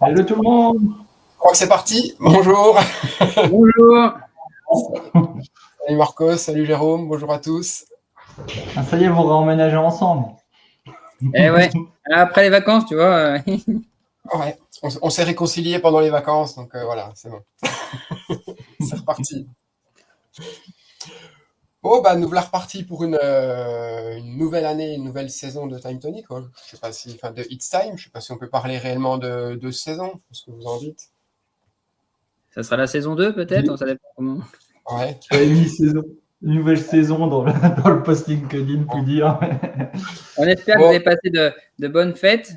Hello tout le monde. Je crois que c'est parti. Bonjour. Bonjour. Salut Marcos, salut Jérôme, bonjour à tous. Ah, ça y est, vous réemménagez ensemble. Eh ouais, après les vacances, tu vois. Ouais, on s'est réconciliés pendant les vacances, donc voilà, c'est bon. C'est reparti. Bon, bah, nous voilà repartis pour une nouvelle année, une nouvelle saison de Time Tonic. Quoi. Je sais pas si, enfin, de It's Time. Je sais pas si on peut parler réellement de saison. Ce que vous en dites. Ça sera la saison 2 peut-être, ça dépend comment. Ouais. Tu as mis une nouvelle saison dans le post LinkedIn, pour dire. On espère que vous avez passé de bonnes fêtes,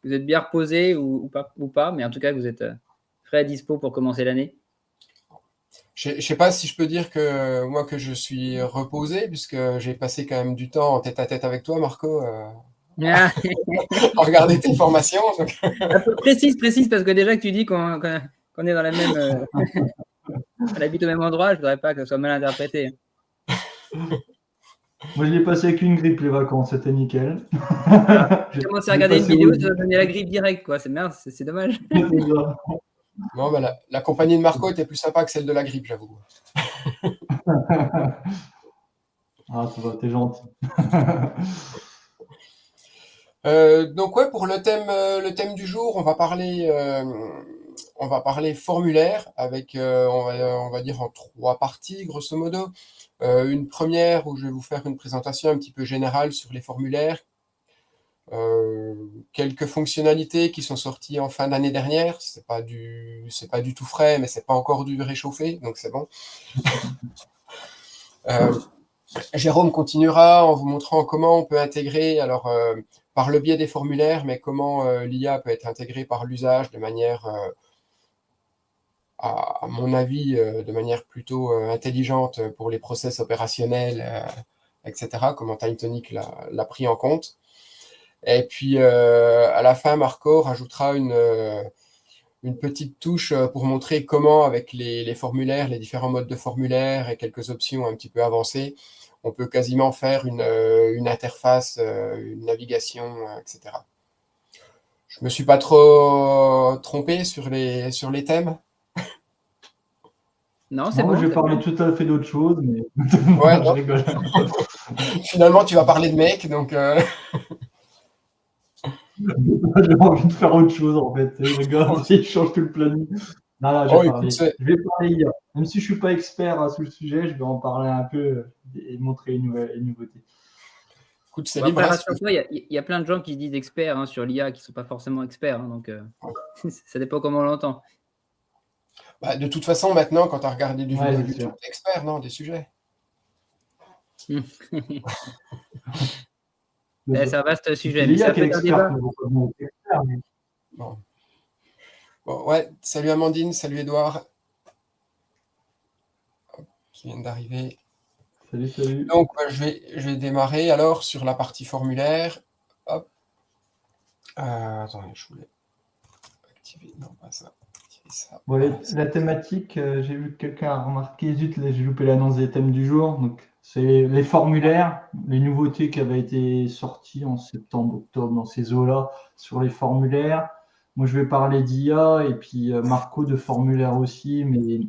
que vous êtes bien reposé ou pas, mais en tout cas que vous êtes frais à dispo pour commencer l'année. Je sais pas si je peux dire que moi que je suis reposé, puisque j'ai passé quand même du temps en tête à tête avec toi, Marco. Ah. Regarder tes formations. Donc... Précise, parce que déjà que tu dis qu'on est dans la même, on habite au même endroit, je voudrais pas que ce soit mal interprété. Moi, je l'ai passé avec une grippe les vacances, c'était nickel. J'ai commencé à regarder une vidéo, ça va donner la grippe direct, quoi. C'est merde, c'est dommage. Non, bah, la compagnie de Marco était plus sympa que celle de la grippe, j'avoue. Ah, ça va, t'es gentil. Donc ouais, pour le thème du jour, on va parler formulaire avec, on va dire en 3 parties, grosso modo. Une première où je vais vous faire une présentation un petit peu générale sur les formulaires, quelques fonctionnalités qui sont sorties en fin d'année dernière. C'est pas du tout frais, mais c'est pas encore du réchauffé, donc c'est bon. Jérôme continuera en vous montrant comment on peut intégrer, alors par le biais des formulaires, mais comment l'IA peut être intégrée par l'usage de manière à mon avis, de manière plutôt intelligente pour les process opérationnels, etc., comment TimeTonic l'a pris en compte. Et puis, à la fin, Marco rajoutera une petite touche pour montrer comment, avec les formulaires, les différents modes de formulaire et quelques options un petit peu avancées, on peut quasiment faire une interface, une navigation, etc. Je me suis pas trop trompé sur les thèmes. Non, c'est Non, bon. je vais c'est parler bon. tout à fait d'autre chose, mais Ouais, non, je non. rigole. Finalement, tu vas parler de mec, donc J'ai envie de faire autre chose en fait. Et le gars, il change tout le planning. Non, là, oh, écoute, c'est je vais parler IA. Même si je suis pas expert sur le sujet, je vais en parler un peu et montrer une nouveauté. écoute, c'est Bon, libre. après, Hein, rassure-toi, il y a plein de gens qui se disent experts sur l'IA qui ne sont pas forcément experts. Donc, ça dépend comment on l'entend. Bah, de toute façon, maintenant, quand tu as regardé des Ouais, vidéos c'est YouTube, sûr. tu es expert, non, des sujets. Mais C'est un vaste c'est sujet, mais l'IA ça qui peut est être un experte, débat. mais vous pas besoin d'être expert, mais- Bon. Bon, ouais, salut Amandine, salut Edouard, qui viennent d'arriver. Salut, salut. Donc, je vais démarrer alors sur la partie formulaire. Hop. Attendez, je voulais activer. Non, pas ça. Activer ça. Bon, Voilà. la thématique, j'ai vu que quelqu'un a remarqué, zut, là, j'ai loupé l'annonce des thèmes du jour. Donc, c'est les formulaires, les nouveautés qui avaient été sorties en septembre, octobre, dans ces eaux-là, sur les formulaires. Moi, je vais parler d'IA et puis Marco de formulaire aussi, mais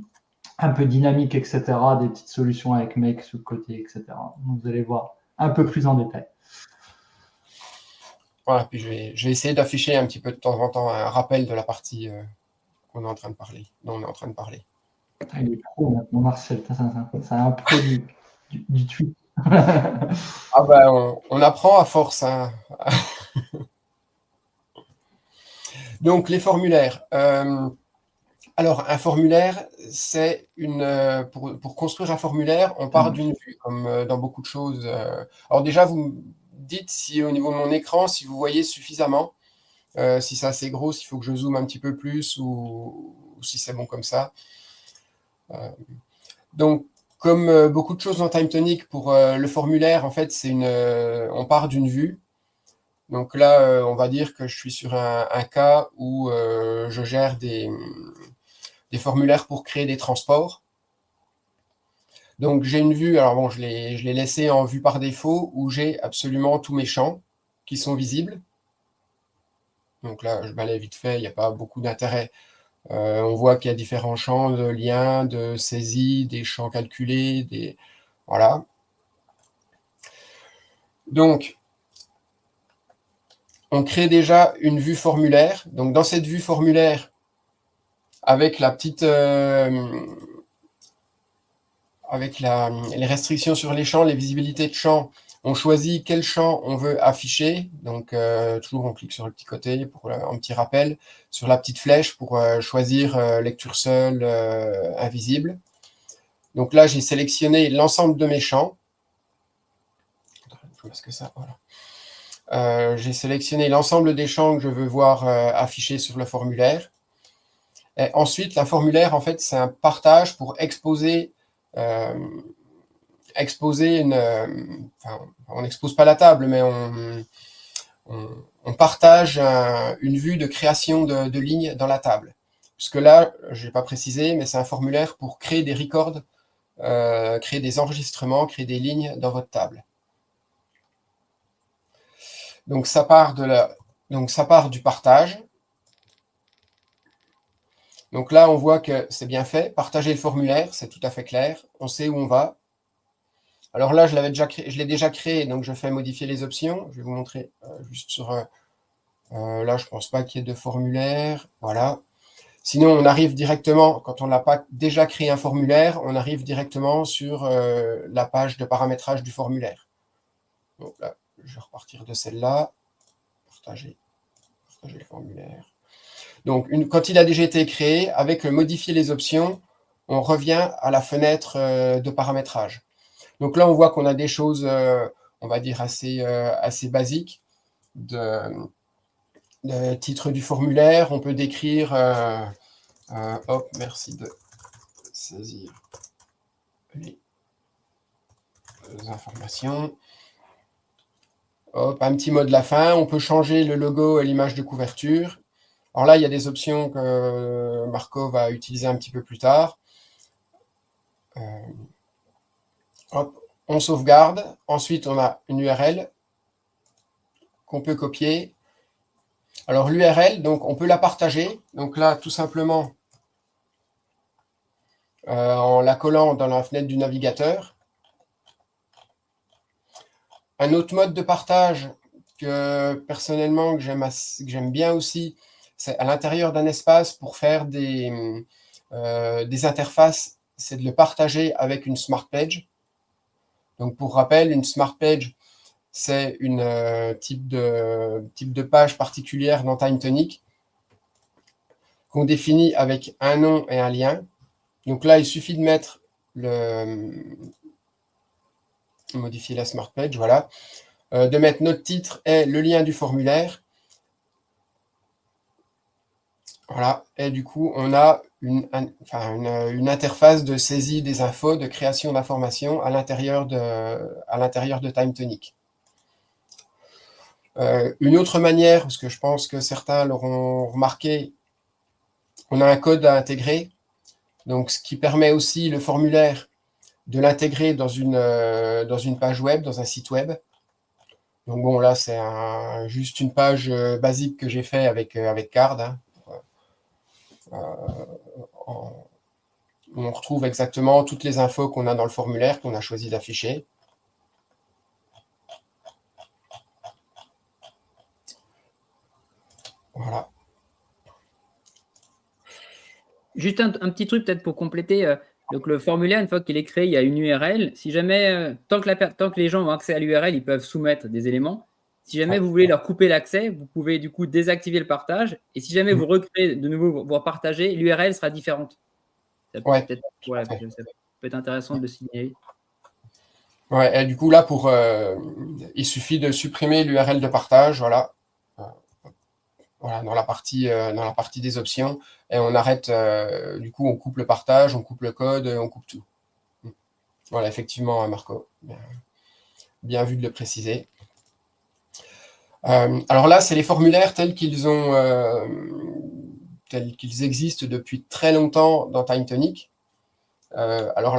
un peu dynamique, etc. Des petites solutions avec Make sous le côté, etc. Donc, vous allez voir un peu plus en détail. Voilà, puis je vais essayer d'afficher un petit peu de temps en temps un rappel de la partie qu'on est en train de parler, dont on est en train de parler. Ah, il est pro, maintenant, Marcel. C'est un pro du tweet. Ah ben, on apprend à force. Hein. Donc, les formulaires. Alors, un formulaire, c'est pour construire un formulaire, on part d'une vue, comme dans beaucoup de choses. Alors déjà, vous me dites si au niveau de mon écran, si vous voyez suffisamment, si c'est assez gros, s'il faut que je zoome un petit peu plus ou si c'est bon comme ça. Donc, comme beaucoup de choses dans TimeTonic, pour le formulaire, en fait, on part d'une vue. Donc là, on va dire que je suis sur un cas où je gère des formulaires pour créer des transports. Donc j'ai une vue, alors bon, je l'ai laissé en vue par défaut, où j'ai absolument tous mes champs qui sont visibles. Donc là, je balaye vite fait, il n'y a pas beaucoup d'intérêt. On voit qu'il y a différents champs de liens, de saisie, des champs calculés, voilà. Donc, on crée déjà une vue formulaire. Donc dans cette vue formulaire, avec la petite... avec les restrictions sur les champs, les visibilités de champs, on choisit quel champ on veut afficher. Donc, toujours, on clique sur le petit côté pour un petit rappel, sur la petite flèche pour choisir lecture seule, invisible. Donc là, j'ai sélectionné l'ensemble de mes champs. Je masque ça, voilà. J'ai sélectionné l'ensemble des champs que je veux voir affichés sur le formulaire. Et ensuite, la formulaire, en fait, c'est un partage pour exposer on n'expose pas la table, mais on partage une vue de création de lignes dans la table. Puisque là, je n'ai pas précisé, mais c'est un formulaire pour créer des records, créer des enregistrements, créer des lignes dans votre table. Donc ça part du partage. Donc là, on voit que c'est bien fait. Partager le formulaire, c'est tout à fait clair. On sait où on va. Alors là, je l'ai déjà créé, donc je fais modifier les options. Je vais vous montrer juste sur... là, je ne pense pas qu'il y ait de formulaire. Voilà. Sinon, on arrive directement, quand on n'a pas déjà créé un formulaire, on arrive directement sur la page de paramétrage du formulaire. Donc là, je vais repartir de celle-là. Partager le formulaire. Donc, quand il a déjà été créé, avec le modifier les options, on revient à la fenêtre de paramétrage. Donc là, on voit qu'on a des choses, on va dire, assez basiques. De titre du formulaire, on peut décrire Hop, merci de saisir les informations. Hop, un petit mot de la fin. On peut changer le logo et l'image de couverture. Alors là, il y a des options que Marco va utiliser un petit peu plus tard. Hop, on sauvegarde. Ensuite, on a une URL qu'on peut copier. Alors l'URL, donc on peut la partager. Donc là, tout simplement, en la collant dans la fenêtre du navigateur. Un autre mode de partage que personnellement que j'aime bien aussi, c'est à l'intérieur d'un espace pour faire des interfaces, c'est de le partager avec une Smart Page. Donc pour rappel, une Smart Page, c'est une type de page particulière dans TimeTonic qu'on définit avec un nom et un lien. Donc là, il suffit de mettre modifier la Smart Page, voilà. De mettre notre titre et le lien du formulaire. Voilà, et du coup, on a une interface de saisie des infos, de création d'informations à l'intérieur de TimeTonic. Une autre manière, parce que je pense que certains l'auront remarqué, on a un code à intégrer, donc ce qui permet aussi le formulaire de l'intégrer dans une page web, dans un site web. Donc bon, là, c'est juste une page basique que j'ai fait avec Card. Hein. On retrouve exactement toutes les infos qu'on a dans le formulaire qu'on a choisi d'afficher. Voilà. Juste un petit truc peut-être pour compléter. Donc le formulaire, une fois qu'il est créé, il y a une URL. Si jamais, tant que les gens ont accès à l'URL, ils peuvent soumettre des éléments. Si jamais vous voulez leur couper l'accès, vous pouvez du coup désactiver le partage. Et si jamais vous recréez de nouveau, vous partagez, l'URL sera différente. Ça peut, Ouais, ça peut être intéressant de le signaler. Ouais, et du coup, là, il suffit de supprimer l'URL de partage, voilà. Voilà, dans la partie des options, et on arrête, du coup, on coupe le partage, on coupe le code, on coupe tout. Voilà, effectivement, Marco, bien vu de le préciser. Alors là, c'est les formulaires tels qu'ils existent depuis très longtemps dans TimeTonic. Alors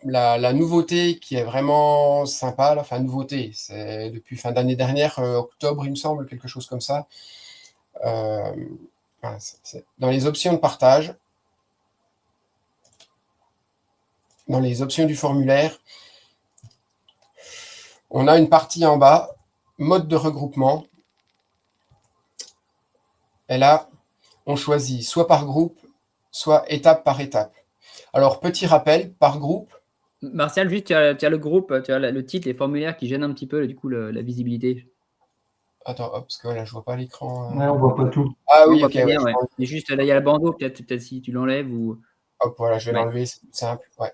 la nouveauté qui est vraiment sympa, enfin nouveauté, c'est depuis fin d'année dernière, octobre il me semble, quelque chose comme ça. Dans les options de partage, dans les options du formulaire, on a une partie en bas, mode de regroupement. Et là, on choisit soit par groupe, soit étape par étape. Alors, petit rappel, par groupe. Martial, juste, tu as le groupe, tu as le titre, les formulaires qui gênent un petit peu du coup la visibilité. Attends, hop, parce que là, je vois pas l'écran. Ouais, on voit pas tout. Ah Non, oui, pas ok. bien, Ouais, ouais. Et juste là, il y a le bandeau, peut-être si tu l'enlèves ou. Hop, voilà, je vais l'enlever, c'est plus simple. Ouais,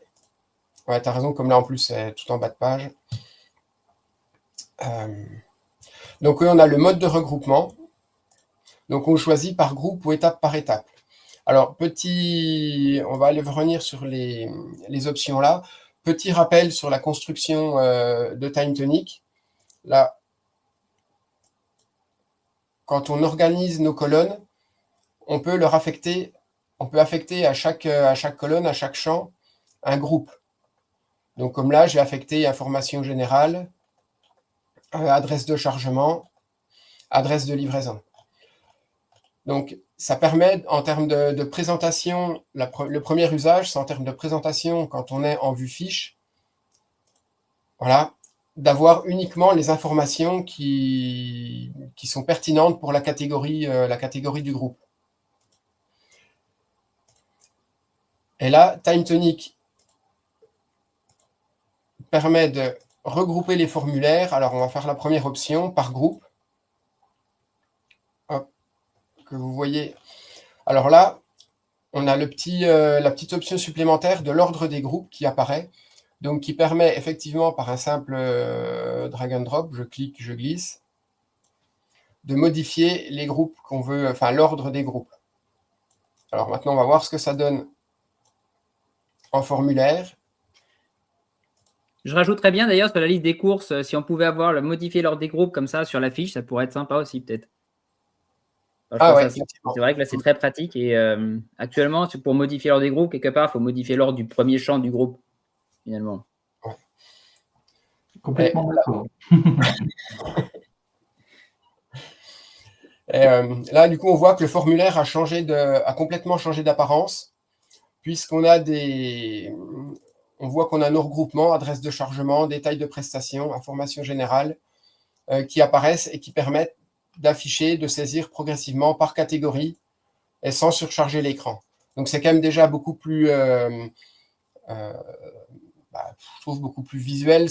ouais, tu as raison, comme là, en plus, c'est tout en bas de page. Donc, on a le mode de regroupement. Donc, on choisit par groupe ou étape par étape. Alors, on va aller revenir sur les options là. Petit rappel sur la construction de TimeTonic. Là, quand on organise nos colonnes, on peut affecter à chaque colonne, à chaque champ, un groupe. Donc, comme là, j'ai affecté information générale, adresse de chargement, adresse de livraison. Donc, ça permet, en termes de présentation, le premier usage, c'est en termes de présentation, quand on est en vue fiche, voilà, d'avoir uniquement les informations qui sont pertinentes pour la catégorie du groupe. Et là, TimeTonic permet de regrouper les formulaires. Alors, on va faire la première option par groupe. Hop, que vous voyez. Alors là, on a la petite option supplémentaire de l'ordre des groupes qui apparaît, donc qui permet effectivement par un simple drag and drop, je clique, je glisse, de modifier les groupes qu'on veut, enfin l'ordre des groupes. Alors maintenant, on va voir ce que ça donne en formulaire. Je rajouterais bien d'ailleurs sur la liste des courses, si on pouvait modifier l'ordre des groupes comme ça sur la fiche, ça pourrait être sympa aussi peut-être. Enfin, Ah ouais, effectivement. C'est vrai que là, c'est très pratique et actuellement, pour modifier l'ordre des groupes, quelque part, il faut modifier l'ordre du premier champ du groupe, finalement. Complètement d'accord. Là, du coup, on voit que le formulaire a complètement changé d'apparence, puisqu'on a on voit qu'on a nos regroupements, adresse de chargement, détails de prestations, informations générales, qui apparaissent et qui permettent d'afficher, de saisir progressivement par catégorie et sans surcharger l'écran. Donc, c'est quand même déjà beaucoup plus, je trouve, beaucoup plus visuel.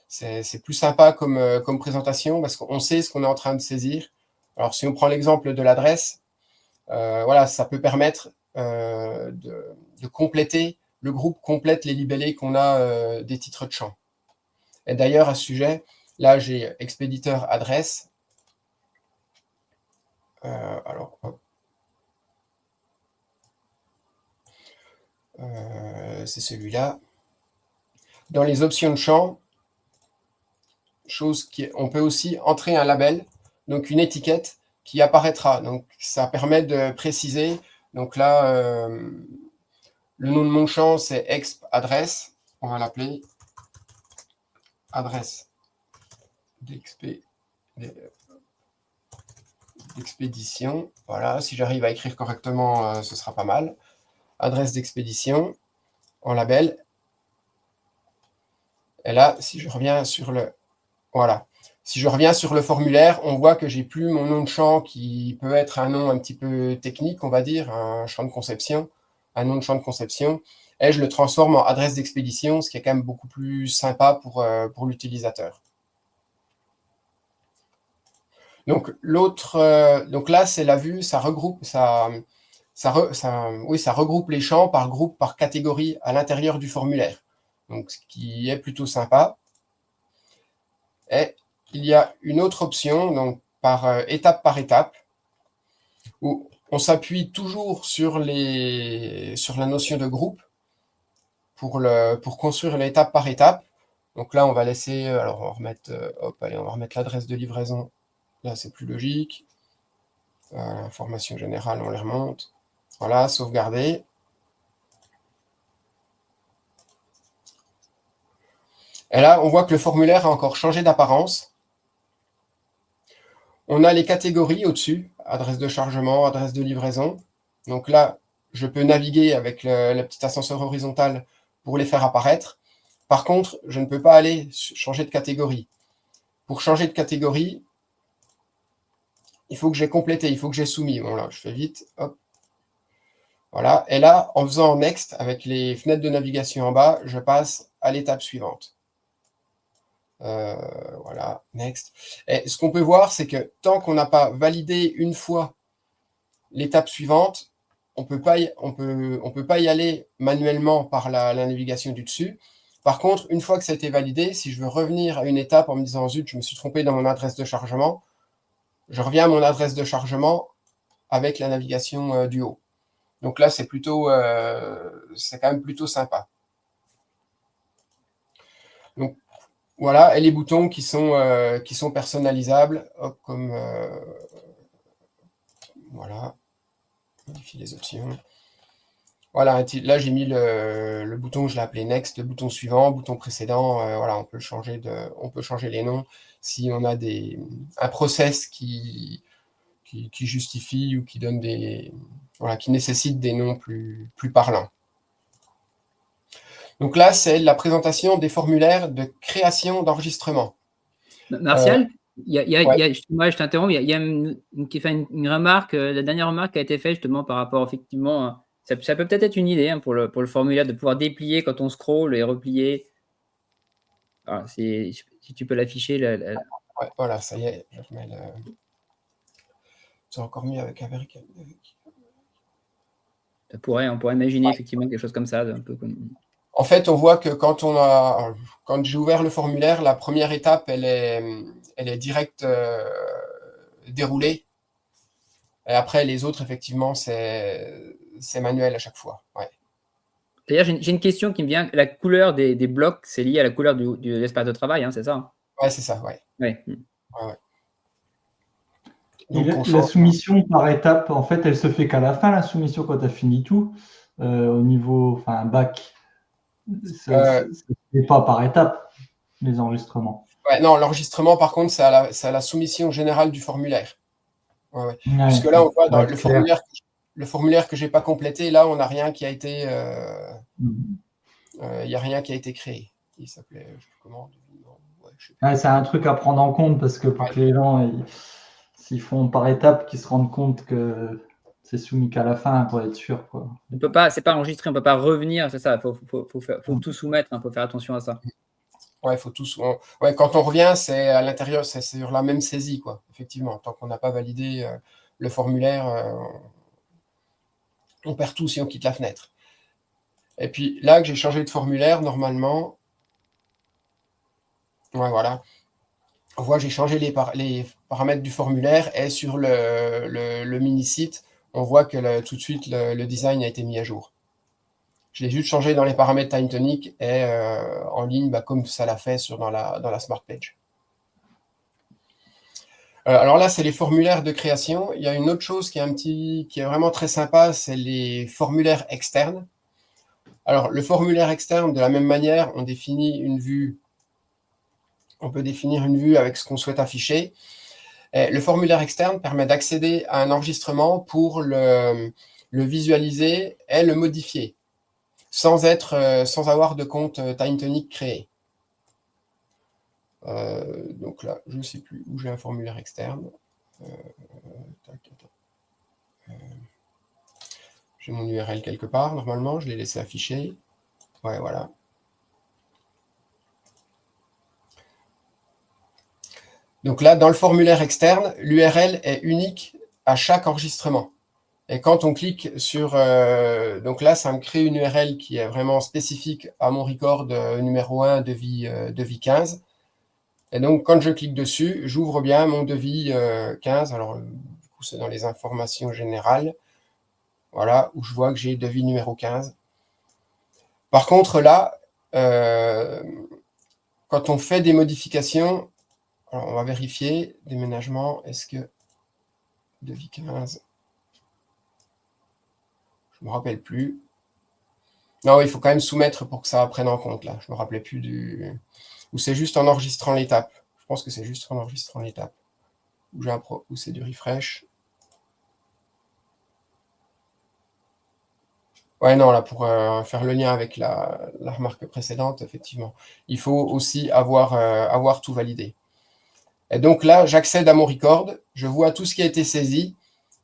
C'est plus sympa comme présentation parce qu'on sait ce qu'on est en train de saisir. Alors, si on prend l'exemple de l'adresse, voilà, ça peut permettre de compléter, le groupe complète les libellés qu'on a des titres de champ. Et d'ailleurs, à ce sujet, là, j'ai expéditeur adresse. Alors, hop. C'est celui-là. Dans les options de champ, on peut aussi entrer un label, donc une étiquette qui apparaîtra. Donc, ça permet de préciser. Donc là, le nom de mon champ, c'est exp adresse. On va l'appeler adresse d'expédition. Voilà, si j'arrive à écrire correctement, ce sera pas mal. Adresse d'expédition en label. Et là, si je reviens sur le... Voilà. Si je reviens sur le formulaire, on voit que j'ai plus mon nom de champ qui peut être un nom un petit peu technique, on va dire, un champ de conception, un nom de champ de conception, et je le transforme en adresse d'expédition, ce qui est quand même beaucoup plus sympa pour l'utilisateur. Donc donc là, c'est la vue, ça regroupe, oui, ça regroupe les champs par groupe, par catégorie à l'intérieur du formulaire. Donc, ce qui est plutôt sympa. Et il y a une autre option, donc par étape, où on s'appuie toujours sur la notion de groupe pour construire l'étape par étape. Donc là, on va laisser, alors on va remettre, on va remettre l'adresse de livraison. Là, c'est plus logique. Information générale, on les remonte. Voilà, sauvegarder. Et là, on voit que le formulaire a encore changé d'apparence. On a les catégories au-dessus, adresse de chargement, adresse de livraison. Donc là, je peux naviguer avec le petit ascenseur horizontal pour les faire apparaître. Par contre, je ne peux pas aller changer de catégorie. Pour changer de catégorie, il faut que j'ai complété, il faut que j'ai soumis. Bon là, je fais vite, hop. Voilà, et là, en faisant Next, avec les fenêtres de navigation en bas, je passe à l'étape suivante. Voilà, Next. Et ce qu'on peut voir, c'est que tant qu'on n'a pas validé une fois l'étape suivante, on peut pas y aller manuellement par la navigation du dessus. Par contre, une fois que ça a été validé, si je veux revenir à une étape en me disant « Zut, je me suis trompé dans mon adresse de chargement », je reviens à mon adresse de chargement avec la navigation du haut. Donc là, c'est quand même plutôt sympa. Donc, voilà, et les boutons qui sont personnalisables, hop, comme voilà, modifier les options. Voilà, là j'ai mis le bouton, je l'ai appelé Next, le bouton suivant, bouton précédent, voilà, on peut changer les noms si on a un process qui justifie ou qui donne qui nécessite des noms plus parlants. Donc là, c'est la présentation des formulaires de création d'enregistrement. Martial, moi je t'interromps, il y a qui fait une remarque, la dernière remarque qui a été faite justement par rapport effectivement, ça peut peut-être être une idée pour le formulaire de pouvoir déplier quand on scrolle et replier. Alors, si tu peux l'afficher. Ouais, voilà, ça y est, je remets c'est encore mieux avec un verre. On pourrait imaginer effectivement quelque chose comme ça, un peu comme... En fait, on voit que quand j'ai ouvert le formulaire, la première étape, elle est direct déroulée. Et après, les autres, effectivement, c'est manuel à chaque fois. Ouais. D'ailleurs, j'ai une question qui me vient. La couleur des blocs, c'est lié à la couleur de l'espace de travail, hein, c'est ça? Hein? Ouais, c'est ça, ouais. Ouais. Ouais, ouais. Et Donc, on la change. soumission par étape, en fait, elle se fait qu'à la fin, la soumission, quand tu as fini tout, au niveau, enfin, bac, ça ne Euh, se fait pas par étape, les enregistrements. ouais, non, l'enregistrement, par contre, c'est à la soumission générale du formulaire. Ouais, ouais. Ouais, Puisque là, on voit ça va dans être clair. le formulaire que je n'ai pas complété, là, on n'a rien qui a été. Mhm. Il n'y a rien qui a été créé. Il s'appelait, je sais plus comment. Ouais, je sais plus. Ouais, c'est un truc à prendre en compte parce que pour Ouais. que les gens, s'ils font par étapes, qu'ils se rendent compte que c'est soumis qu'à la fin pour être sûr, quoi. On peut pas, c'est pas enregistré, on peut pas revenir, c'est ça. Faut tout soumettre, il faut faire attention à ça. Ouais, faut tous. Ouais, quand on revient, c'est à l'intérieur, c'est sur la même saisie, quoi. Effectivement, tant qu'on n'a pas validé le formulaire, on perd tout si on quitte la fenêtre. Et puis là que j'ai changé de formulaire, normalement, ouais, voilà. On voit j'ai changé les paramètres du formulaire et sur le mini-site, on voit que tout de suite le design a été mis à jour. Je l'ai juste changé dans les paramètres TimeTonic et en ligne, comme ça l'a fait dans la Smart Page. Alors là, c'est les formulaires de création. Il y a une autre chose qui est vraiment très sympa, c'est les formulaires externes. Alors, le formulaire externe, de la même manière, on définit une vue. On peut définir une vue avec ce qu'on souhaite afficher. Et le formulaire externe permet d'accéder à un enregistrement pour le visualiser et le modifier, sans avoir de compte TimeTonic créé. Donc là, je ne sais plus où j'ai un formulaire externe. J'ai mon URL quelque part, normalement, je l'ai laissé afficher. Ouais, voilà. Donc là, dans le formulaire externe, l'URL est unique à chaque enregistrement. Et quand on clique sur... donc là, ça me crée une URL qui est vraiment spécifique à mon record numéro 1 devis 15. Et donc, quand je clique dessus, j'ouvre bien mon devis 15. Alors, du coup, c'est dans les informations générales. Voilà, où je vois que j'ai devis numéro 15. Par contre, là, quand on fait des modifications, alors on va vérifier, déménagement, est-ce que devis 15, je ne me rappelle plus. Non, il faut quand même soumettre pour que ça prenne en compte, là. Je ne me rappelais plus du... Ou c'est juste en enregistrant l'étape. Je pense que c'est juste en enregistrant l'étape. Ou c'est du refresh. Ouais, non, là, pour faire le lien avec la remarque précédente, effectivement, il faut aussi avoir tout validé. Et donc là, j'accède à mon record, je vois tout ce qui a été saisi,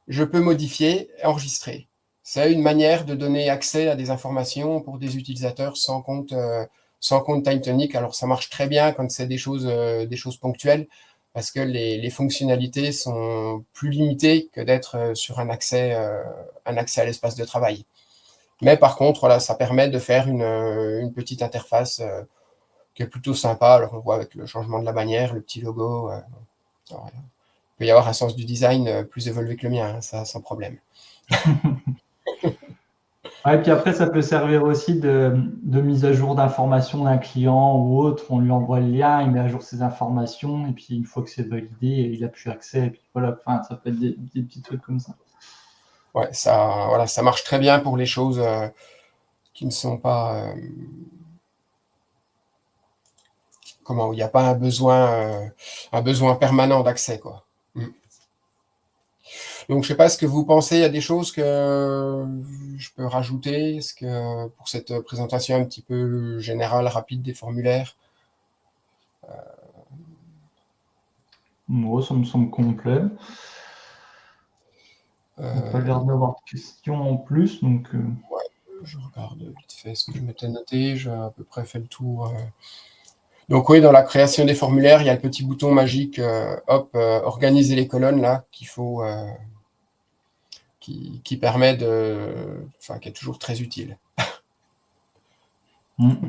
je peux modifier et enregistrer. C'est une manière de donner accès à des informations pour des utilisateurs sans compte TimeTonic. Alors, ça marche très bien quand c'est des choses ponctuelles, parce que les fonctionnalités sont plus limitées que d'être sur un accès à l'espace de travail. Mais par contre, voilà, ça permet de faire une petite interface qui est plutôt sympa. Alors, on voit avec le changement de la bannière, le petit logo. Alors, il peut y avoir un sens du design plus évolué que le mien, hein, ça, sans problème. Ouais, puis après, ça peut servir aussi de mise à jour d'informations d'un client ou autre. On lui envoie le lien, il met à jour ses informations, et puis une fois que c'est validé, il a plus accès. Et puis voilà, enfin, ça peut être des petits trucs comme ça. Ouais, ça marche très bien pour les choses qui ne sont pas... où il n'y a pas un besoin permanent d'accès, quoi. Donc, je ne sais pas ce que vous pensez. Il y a des choses que je peux rajouter pour cette présentation un petit peu générale, rapide des formulaires. Moi, ça me semble complet. On n'a pas l'air d'avoir de questions en plus, donc. Ouais, je regarde vite fait ce que je m'étais noté. J'ai à peu près fait le tour. Donc oui, dans la création des formulaires, il y a le petit bouton magique, organiser les colonnes là qu'il faut, qui permet qui est toujours très utile. Mm.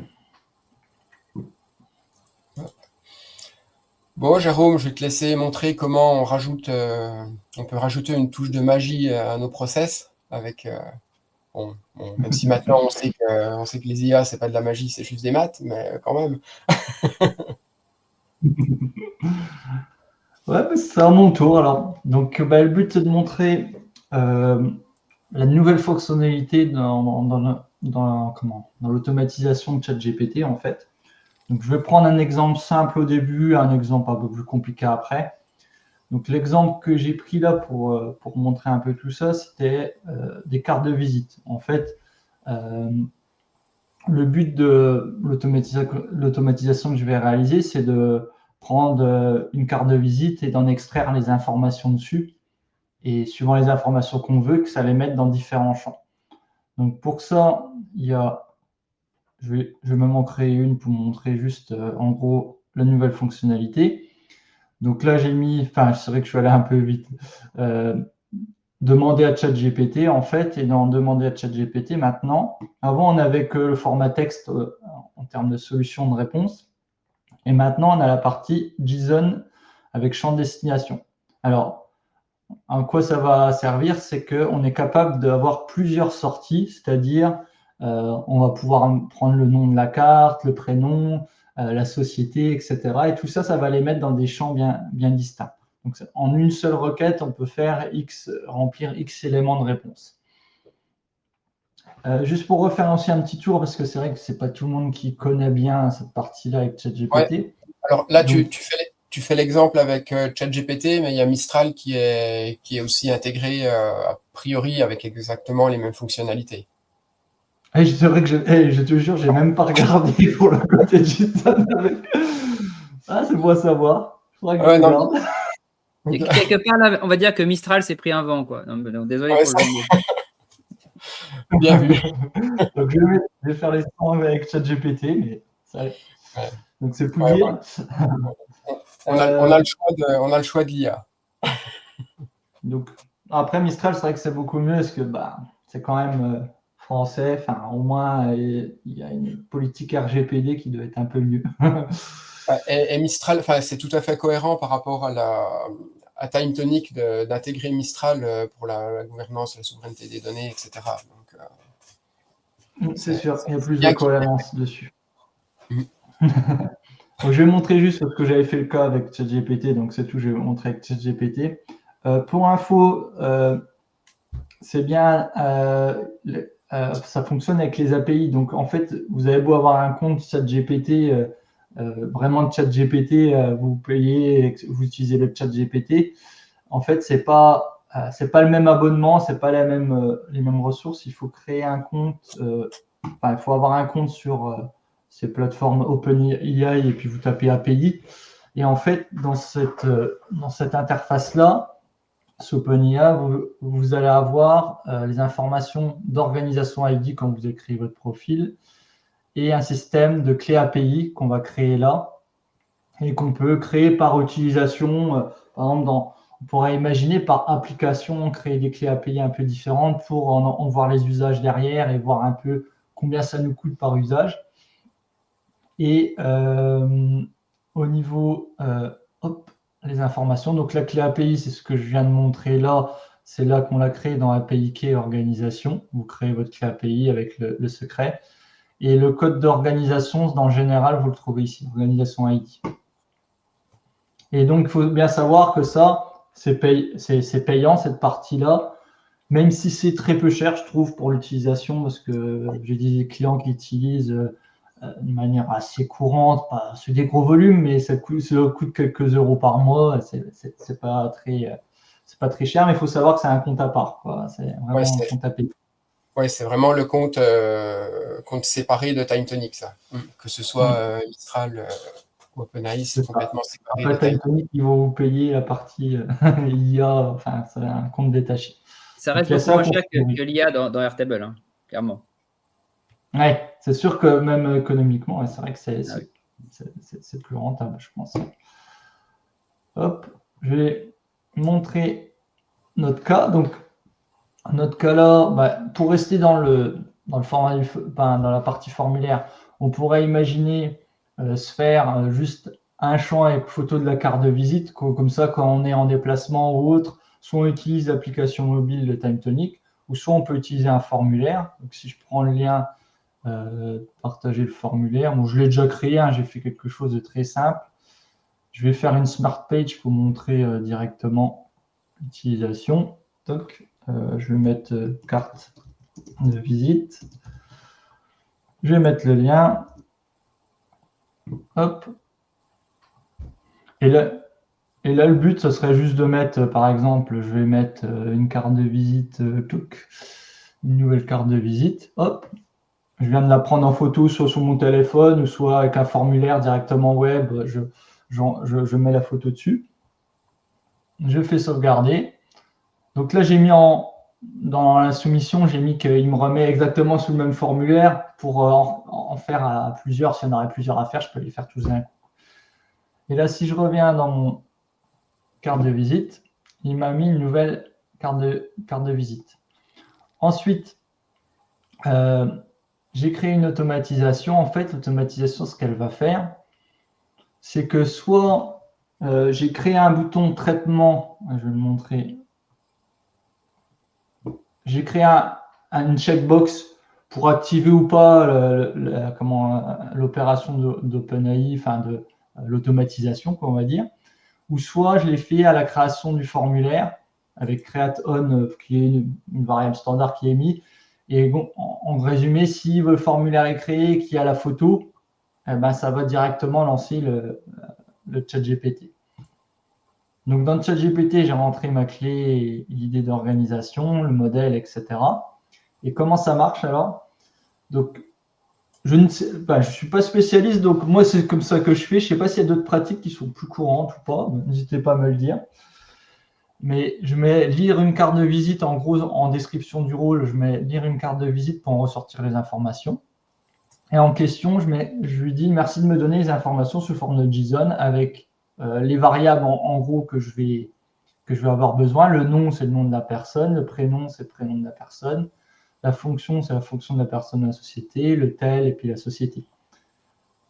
Bon, Jérôme, je vais te laisser montrer comment on peut rajouter une touche de magie à nos process avec, même si maintenant on sait que les IA, c'est pas de la magie, c'est juste des maths, mais quand même. Ouais, bah, c'est à mon tour alors. Donc, bah, le but, c'est de montrer la nouvelle fonctionnalité dans l'automatisation de ChatGPT, en fait. Donc, je vais prendre un exemple simple au début, un exemple un peu plus compliqué après. Donc, l'exemple que j'ai pris là pour montrer un peu tout ça, c'était des cartes de visite. En fait, le but de l'automatisation que je vais réaliser, c'est de prendre une carte de visite et d'en extraire les informations dessus. Et suivant les informations qu'on veut, que ça les mette dans différents champs. Donc pour ça, je vais même en créer une pour montrer juste en gros la nouvelle fonctionnalité. Donc là, c'est vrai que je suis allé un peu vite. Demander à ChatGPT en fait, et dans demander à ChatGPT maintenant. Avant, on n'avait que le format texte en termes de solution de réponse. Et maintenant, on a la partie JSON avec champ de destination. Alors, à quoi ça va servir? C'est qu'on est capable d'avoir plusieurs sorties, c'est-à-dire on va pouvoir prendre le nom de la carte, le prénom, la société, etc. Et tout ça, ça va les mettre dans des champs bien distincts. Donc, en une seule requête, on peut remplir X éléments de réponse. Juste pour refaire aussi un petit tour, parce que c'est vrai que ce n'est pas tout le monde qui connaît bien cette partie-là avec ChatGPT. Ouais. Alors là, tu fais l'exemple avec ChatGPT, mais il y a Mistral qui est aussi intégré a priori avec exactement les mêmes fonctionnalités. C'est vrai que je te jure, j'ai même pas regardé pour le côté de JSON. Ah, c'est bon à savoir. Faudra que je regarde. Et quelque part, là, on va dire que Mistral s'est pris un vent, quoi. Donc, désolé pour le jeu. Bien vu. Donc, je vais faire les sons avec ChatGPT, mais ça... Donc, c'est pour dire. On a le choix de l'IA. Donc, après, Mistral, c'est vrai que c'est beaucoup mieux parce que c'est quand même français. Enfin, au moins, il y a une politique RGPD qui doit être un peu mieux. Et Mistral, c'est tout à fait cohérent par rapport à TimeTonic d'intégrer Mistral pour la gouvernance, la souveraineté des données, etc. Donc, c'est sûr, il y a plus de cohérence dessus. Donc, je vais montrer juste parce que j'avais fait le cas avec ChatGPT, donc c'est tout, je vais montrer avec ChatGPT. Pour info, c'est bien, ça fonctionne avec les API. Donc, en fait, vous avez beau avoir un compte ChatGPT, vraiment de ChatGPT, vous payez, vous utilisez le ChatGPT. En fait, c'est pas le même abonnement, c'est pas les mêmes ressources. Il faut créer un compte. Il faut avoir un compte sur ces plateformes OpenAI et puis vous tapez API. Et en fait, dans cette interface-là, OpenAI, vous allez avoir les informations d'organisation ID quand vous écrivez votre profil et un système de clés API qu'on va créer là et qu'on peut créer par utilisation. Par exemple, on pourrait imaginer par application créer des clés API un peu différentes pour en voir les usages derrière et voir un peu combien ça nous coûte par usage. Et au niveau les informations, donc la clé API, c'est ce que je viens de montrer là, c'est là qu'on l'a créé dans API Key organisation. Vous créez votre clé API avec le secret. Et le code d'organisation, dans le général, vous le trouvez ici, organisation ID. Et donc, il faut bien savoir que ça, c'est payant, cette partie-là, même si c'est très peu cher, je trouve, pour l'utilisation, parce que j'ai des clients qui utilisent de manière assez courante, c'est des gros volumes, mais ça coûte quelques euros par mois, c'est pas très cher, mais il faut savoir que c'est un compte à part, quoi. C'est vraiment un compte à payer. Oui, c'est vraiment le compte séparé de TimeTonic, ça. Que ce soit Mistral ou OpenAI, c'est complètement séparé. Après, TimeTonic, ils vont vous payer la partie IA, enfin, c'est un compte détaché. Ça reste beaucoup moins cher que l'IA dans Airtable, hein, clairement. Ouais, c'est sûr que même économiquement, c'est vrai que c'est plus rentable, je pense. Hop, je vais montrer notre cas. Donc, notre cas là, pour rester dans le format, dans la partie formulaire, on pourrait imaginer se faire juste un champ avec photo de la carte de visite. Comme ça, quand on est en déplacement ou autre, soit on utilise l'application mobile de TimeTonic, ou soit on peut utiliser un formulaire. Donc, si je prends le lien, partager le formulaire, bon, je l'ai déjà créé, hein, j'ai fait quelque chose de très simple. Je vais faire une Smart Page pour montrer directement l'utilisation. Donc, je vais mettre carte de visite. Je vais mettre le lien. Hop. Et là, le but, ce serait juste de mettre, par exemple, je vais mettre une carte de visite, une nouvelle carte de visite. Hop. Je viens de la prendre en photo soit sur mon téléphone ou soit avec un formulaire directement web. Je mets la photo dessus. Je fais sauvegarder. Donc là, j'ai mis dans la soumission, j'ai mis qu'il me remet exactement sous le même formulaire pour en faire à plusieurs. Si on aurait plusieurs à faire, je peux les faire tous d'un coup. Et là, si je reviens dans mon carte de visite, il m'a mis une nouvelle carte de visite. Ensuite, j'ai créé une automatisation. En fait, l'automatisation, ce qu'elle va faire, c'est que soit j'ai créé un bouton traitement, je vais le montrer. J'ai créé une checkbox pour activer ou pas l'opération d'OpenAI, enfin de l'automatisation, on va dire. Ou soit je l'ai fait à la création du formulaire avec createOn, qui est une variable standard qui est mise. Et bon, en résumé, si le formulaire est créé et qu'il y a la photo, eh ben, ça va directement lancer le chat GPT. Donc, dans le chat GPT, j'ai rentré ma clé, l'idée d'organisation, le modèle, etc. Et comment ça marche alors? Donc, je ne suis pas spécialiste, donc moi, c'est comme ça que je fais. Je ne sais pas s'il y a d'autres pratiques qui sont plus courantes ou pas. N'hésitez pas à me le dire. Mais je mets lire une carte de visite, en gros, en description du rôle, je mets lire une carte de visite pour en ressortir les informations. Et en question, je lui dis merci de me donner les informations sous forme de JSON avec les variables en gros que je vais avoir besoin. Le nom, c'est le nom de la personne. Le prénom, c'est le prénom de la personne. La fonction, c'est la fonction de la personne de la société. Le tel et puis la société.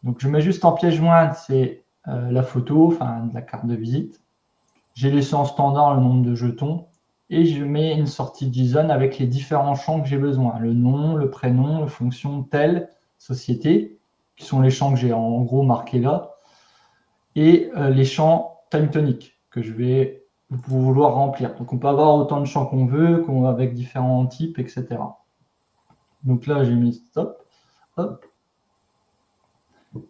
Donc, je mets juste en pièce jointe, c'est la photo, enfin, de la carte de visite. J'ai laissé en standard le nombre de jetons et je mets une sortie JSON avec les différents champs que j'ai besoin. Le nom, le prénom, la fonction telle, société, qui sont les champs que j'ai en gros marqués là, et les champs TimeTonic que je vais vouloir remplir. Donc on peut avoir autant de champs qu'on veut, avec différents types, etc. Donc là, j'ai mis stop. Hop.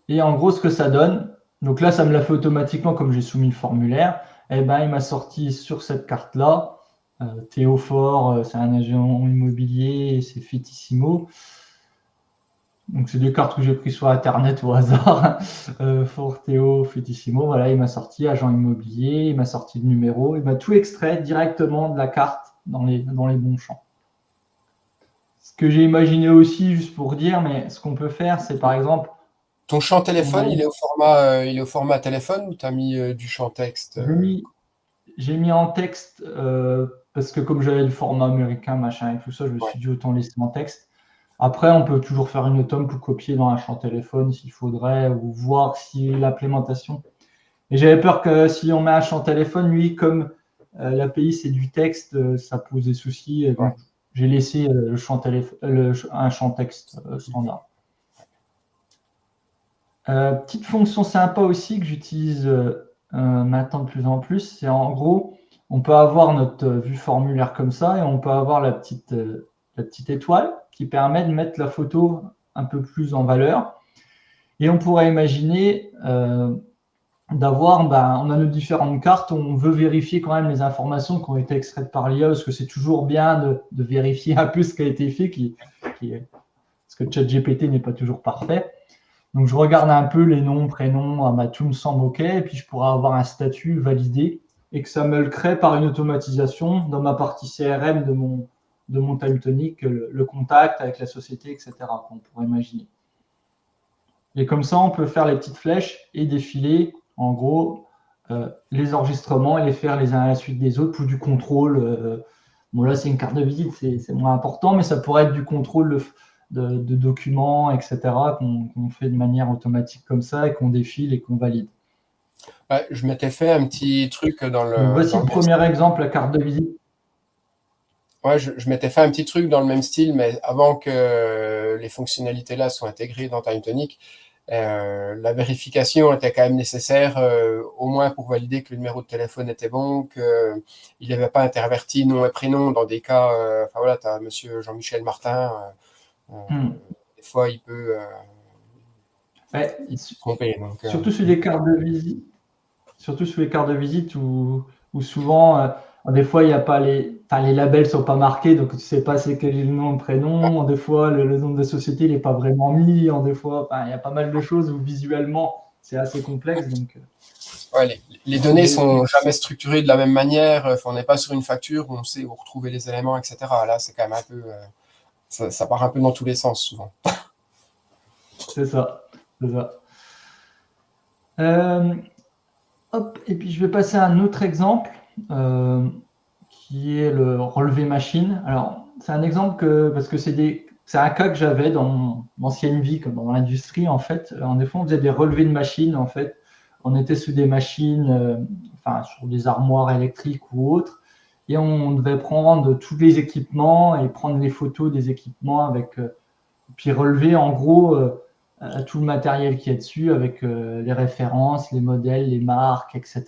Et en gros, ce que ça donne, donc là, ça me l'a fait automatiquement comme j'ai soumis le formulaire. Eh ben, il m'a sorti sur cette carte-là, Théo Fort, c'est un agent immobilier, c'est Fitissimo. Donc, c'est des cartes que j'ai prises sur Internet au hasard. Fort Théo, Fitissimo, voilà, il m'a sorti agent immobilier, il m'a sorti le numéro, il m'a tout extrait directement de la carte dans les bons champs. Ce que j'ai imaginé aussi, juste pour dire, mais ce qu'on peut faire, c'est par exemple… Ton champ téléphone, il est au format téléphone ou tu as mis du champ texte J'ai mis en texte parce que comme j'avais le format américain, machin et tout ça, je me suis dit autant laisser en texte. Après, on peut toujours faire une automne pour copier dans un champ téléphone s'il faudrait ou voir si l'implémentation. Et j'avais peur que si on met un champ téléphone, lui, comme l'API c'est du texte, ça pose des soucis. Donc, j'ai laissé un champ texte standard. Petite fonction sympa aussi que j'utilise maintenant de plus en plus, c'est en gros, on peut avoir notre vue formulaire comme ça et on peut avoir la petite étoile qui permet de mettre la photo un peu plus en valeur. Et on pourrait imaginer d'avoir, on a nos différentes cartes, on veut vérifier quand même les informations qui ont été extraites par l'IA, parce que c'est toujours bien de vérifier un peu ce qui a été fait, parce que ChatGPT n'est pas toujours parfait. Donc, je regarde un peu les noms, prénoms, tout me semble OK, et puis je pourrais avoir un statut validé et que ça me le crée par une automatisation dans ma partie CRM de mon TimeTonic, le contact avec la société, etc., qu'on pourrait imaginer. Et comme ça, on peut faire les petites flèches et défiler, en gros, les enregistrements et les faire les uns à la suite des autres pour du contrôle. Bon, là, c'est une carte de visite, c'est moins important, mais ça pourrait être du contrôle de documents, etc., qu'on fait de manière automatique comme ça et qu'on défile et qu'on valide. Ouais, je m'étais fait un petit truc dans Donc, voici dans le le même premier exemple, la carte de visite. Ouais, je m'étais fait un petit truc dans le même style, mais avant que les fonctionnalités là soient intégrées dans TimeTonic, la vérification était quand même nécessaire, au moins pour valider que le numéro de téléphone était bon, qu'il n'avait pas interverti nom et prénom dans des cas. Enfin voilà, tu as monsieur Jean-Michel Martin, Hmm. des fois il peut Ouais, se tromper. Donc, surtout sur les cartes de visite. Surtout sur les cartes de visite où souvent, des fois, il y a pas enfin, les labels sont pas marqués, donc tu sais pas c'est quel est le nom, le prénom. Des fois, le nom de société n'est pas vraiment mis. Des fois, enfin, il y a pas mal de choses où visuellement, c'est assez complexe. Donc, ouais, les données mais, sont jamais structurées de la même manière. Enfin, on n'est pas sur une facture où on sait où retrouver les éléments, etc. Là, c'est quand même un peu, ça part un peu dans tous les sens souvent. c'est ça. C'est ça. Euh, hop, et puis je vais passer à un autre exemple qui est le relevé machine. Alors, c'est un exemple parce que c'est un cas que j'avais dans mon ancienne vie, comme dans l'industrie, en fait. En effet, on faisait des relevés de machines, en fait. On était sous des machines, enfin, sur des armoires électriques ou autres, et on devait prendre tous les équipements et prendre les photos des équipements puis relever en gros tout le matériel qui est dessus avec les références, les modèles, les marques, etc.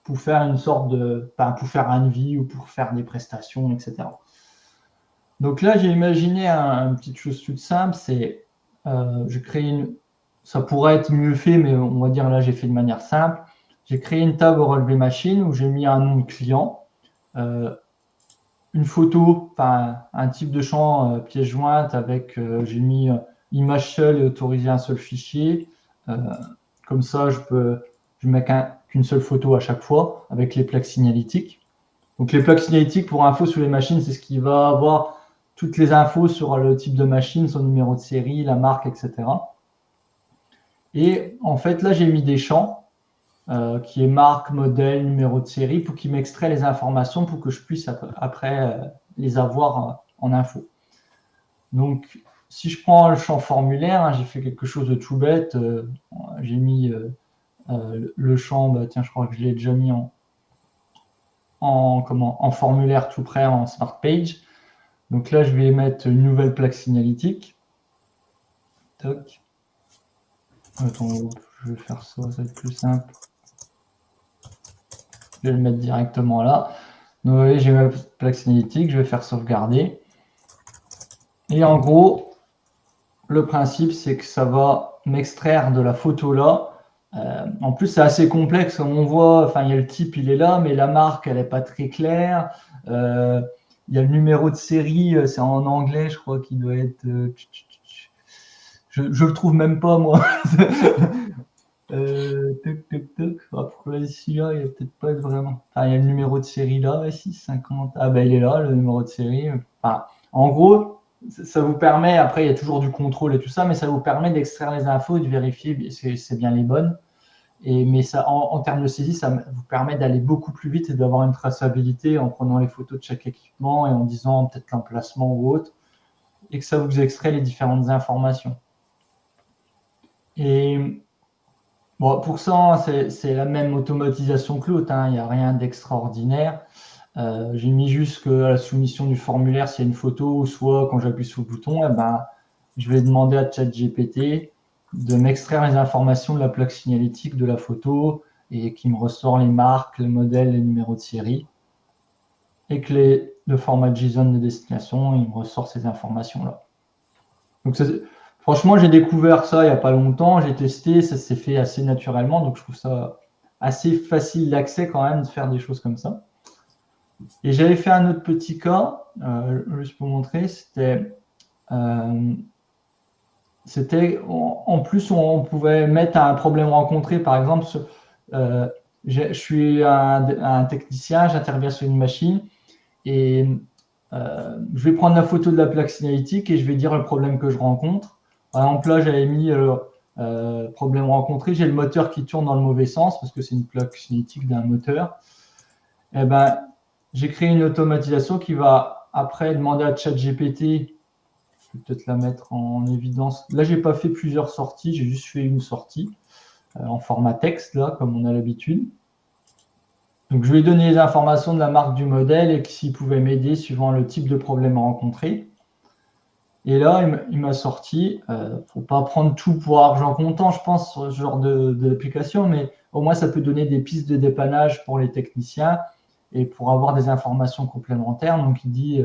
pour faire une sorte pour faire un devis ou pour faire des prestations, etc. Donc là, j'ai imaginé une petite chose toute simple, c'est je crée ça pourrait être mieux fait, mais on va dire là, j'ai fait de manière simple. J'ai créé une table au relevé machine où j'ai mis un nom de client, euh, une photo, enfin un type de champ pièce jointe avec, j'ai mis image seule et autorisé un seul fichier. Euh, Comme ça, je mets qu'une seule photo à chaque fois avec les plaques signalétiques. Donc les plaques signalétiques, pour info sur les machines, c'est ce qui va avoir toutes les infos sur le type de machine, son numéro de série, la marque, etc. Et en fait, là, j'ai mis des champs qui est marque, modèle, numéro de série pour qu'il m'extrait les informations pour que je puisse après les avoir en info. Donc, si je prends le champ formulaire, hein, j'ai fait quelque chose de tout bête. J'ai mis le champ, bah, tiens, je crois que je l'ai déjà mis en formulaire tout près en Smart Page. Donc là, je vais mettre une nouvelle plaque signalétique. Toc. Attends, je vais faire ça, ça va être plus simple. Je vais le mettre directement là. Donc, vous voyez, j'ai ma plaque signalétique, je vais faire sauvegarder. Et en gros, le principe, c'est que ça va m'extraire de la photo là. En plus, c'est assez complexe, comme on voit. Enfin, il y a le type, il est là, mais la marque, elle n'est pas très claire. Il y a le numéro de série, c'est en anglais, je crois qu'il doit être. Je le trouve même pas, moi. Pourquoi ici, là, il va peut-être pas être vraiment. Enfin, il y a le numéro de série là, 650. Ah, ben il est là, le numéro de série. Enfin, en gros, ça vous permet, après, il y a toujours du contrôle et tout ça, mais ça vous permet d'extraire les infos et de vérifier si c'est bien les bonnes. Mais ça, en termes de saisie, ça vous permet d'aller beaucoup plus vite et d'avoir une traçabilité en prenant les photos de chaque équipement et en disant peut-être l'emplacement ou autre, et que ça vous extrait les différentes informations. Et bon, pour ça, c'est la même automatisation que l'autre, hein, il n'y a rien d'extraordinaire. J'ai mis juste que à la soumission du formulaire, s'il y a une photo, ou soit quand j'appuie sur le bouton, je vais demander à ChatGPT de m'extraire les informations de la plaque signalétique de la photo et qui me ressort les marques, les modèles, les numéros de série. Et que le format JSON de destination, il me ressort ces informations-là. Donc, franchement, j'ai découvert ça il n'y a pas longtemps, j'ai testé, ça s'est fait assez naturellement, donc je trouve ça assez facile d'accès quand même de faire des choses comme ça. Et j'avais fait un autre petit cas, juste pour montrer, en plus, on pouvait mettre un problème rencontré, par exemple, je suis un technicien, j'interviens sur une machine et je vais prendre la photo de la plaque signalétique et je vais dire le problème que je rencontre. Par exemple, là, j'avais mis problème rencontré, j'ai le moteur qui tourne dans le mauvais sens parce que c'est une plaque signalétique d'un moteur. Eh ben, j'ai créé une automatisation qui va après demander à ChatGPT. Je vais peut-être la mettre en évidence. Là, je n'ai pas fait plusieurs sorties, j'ai juste fait une sortie. en format texte, là, comme on a l'habitude. Donc, je lui ai donné les informations de la marque du modèle et s'il pouvait m'aider suivant le type de problème rencontré. Et là, il m'a sorti, faut pas prendre tout pour argent comptant, je pense, sur ce genre d'application, mais au moins, ça peut donner des pistes de dépannage pour les techniciens et pour avoir des informations complémentaires. Donc, il dit,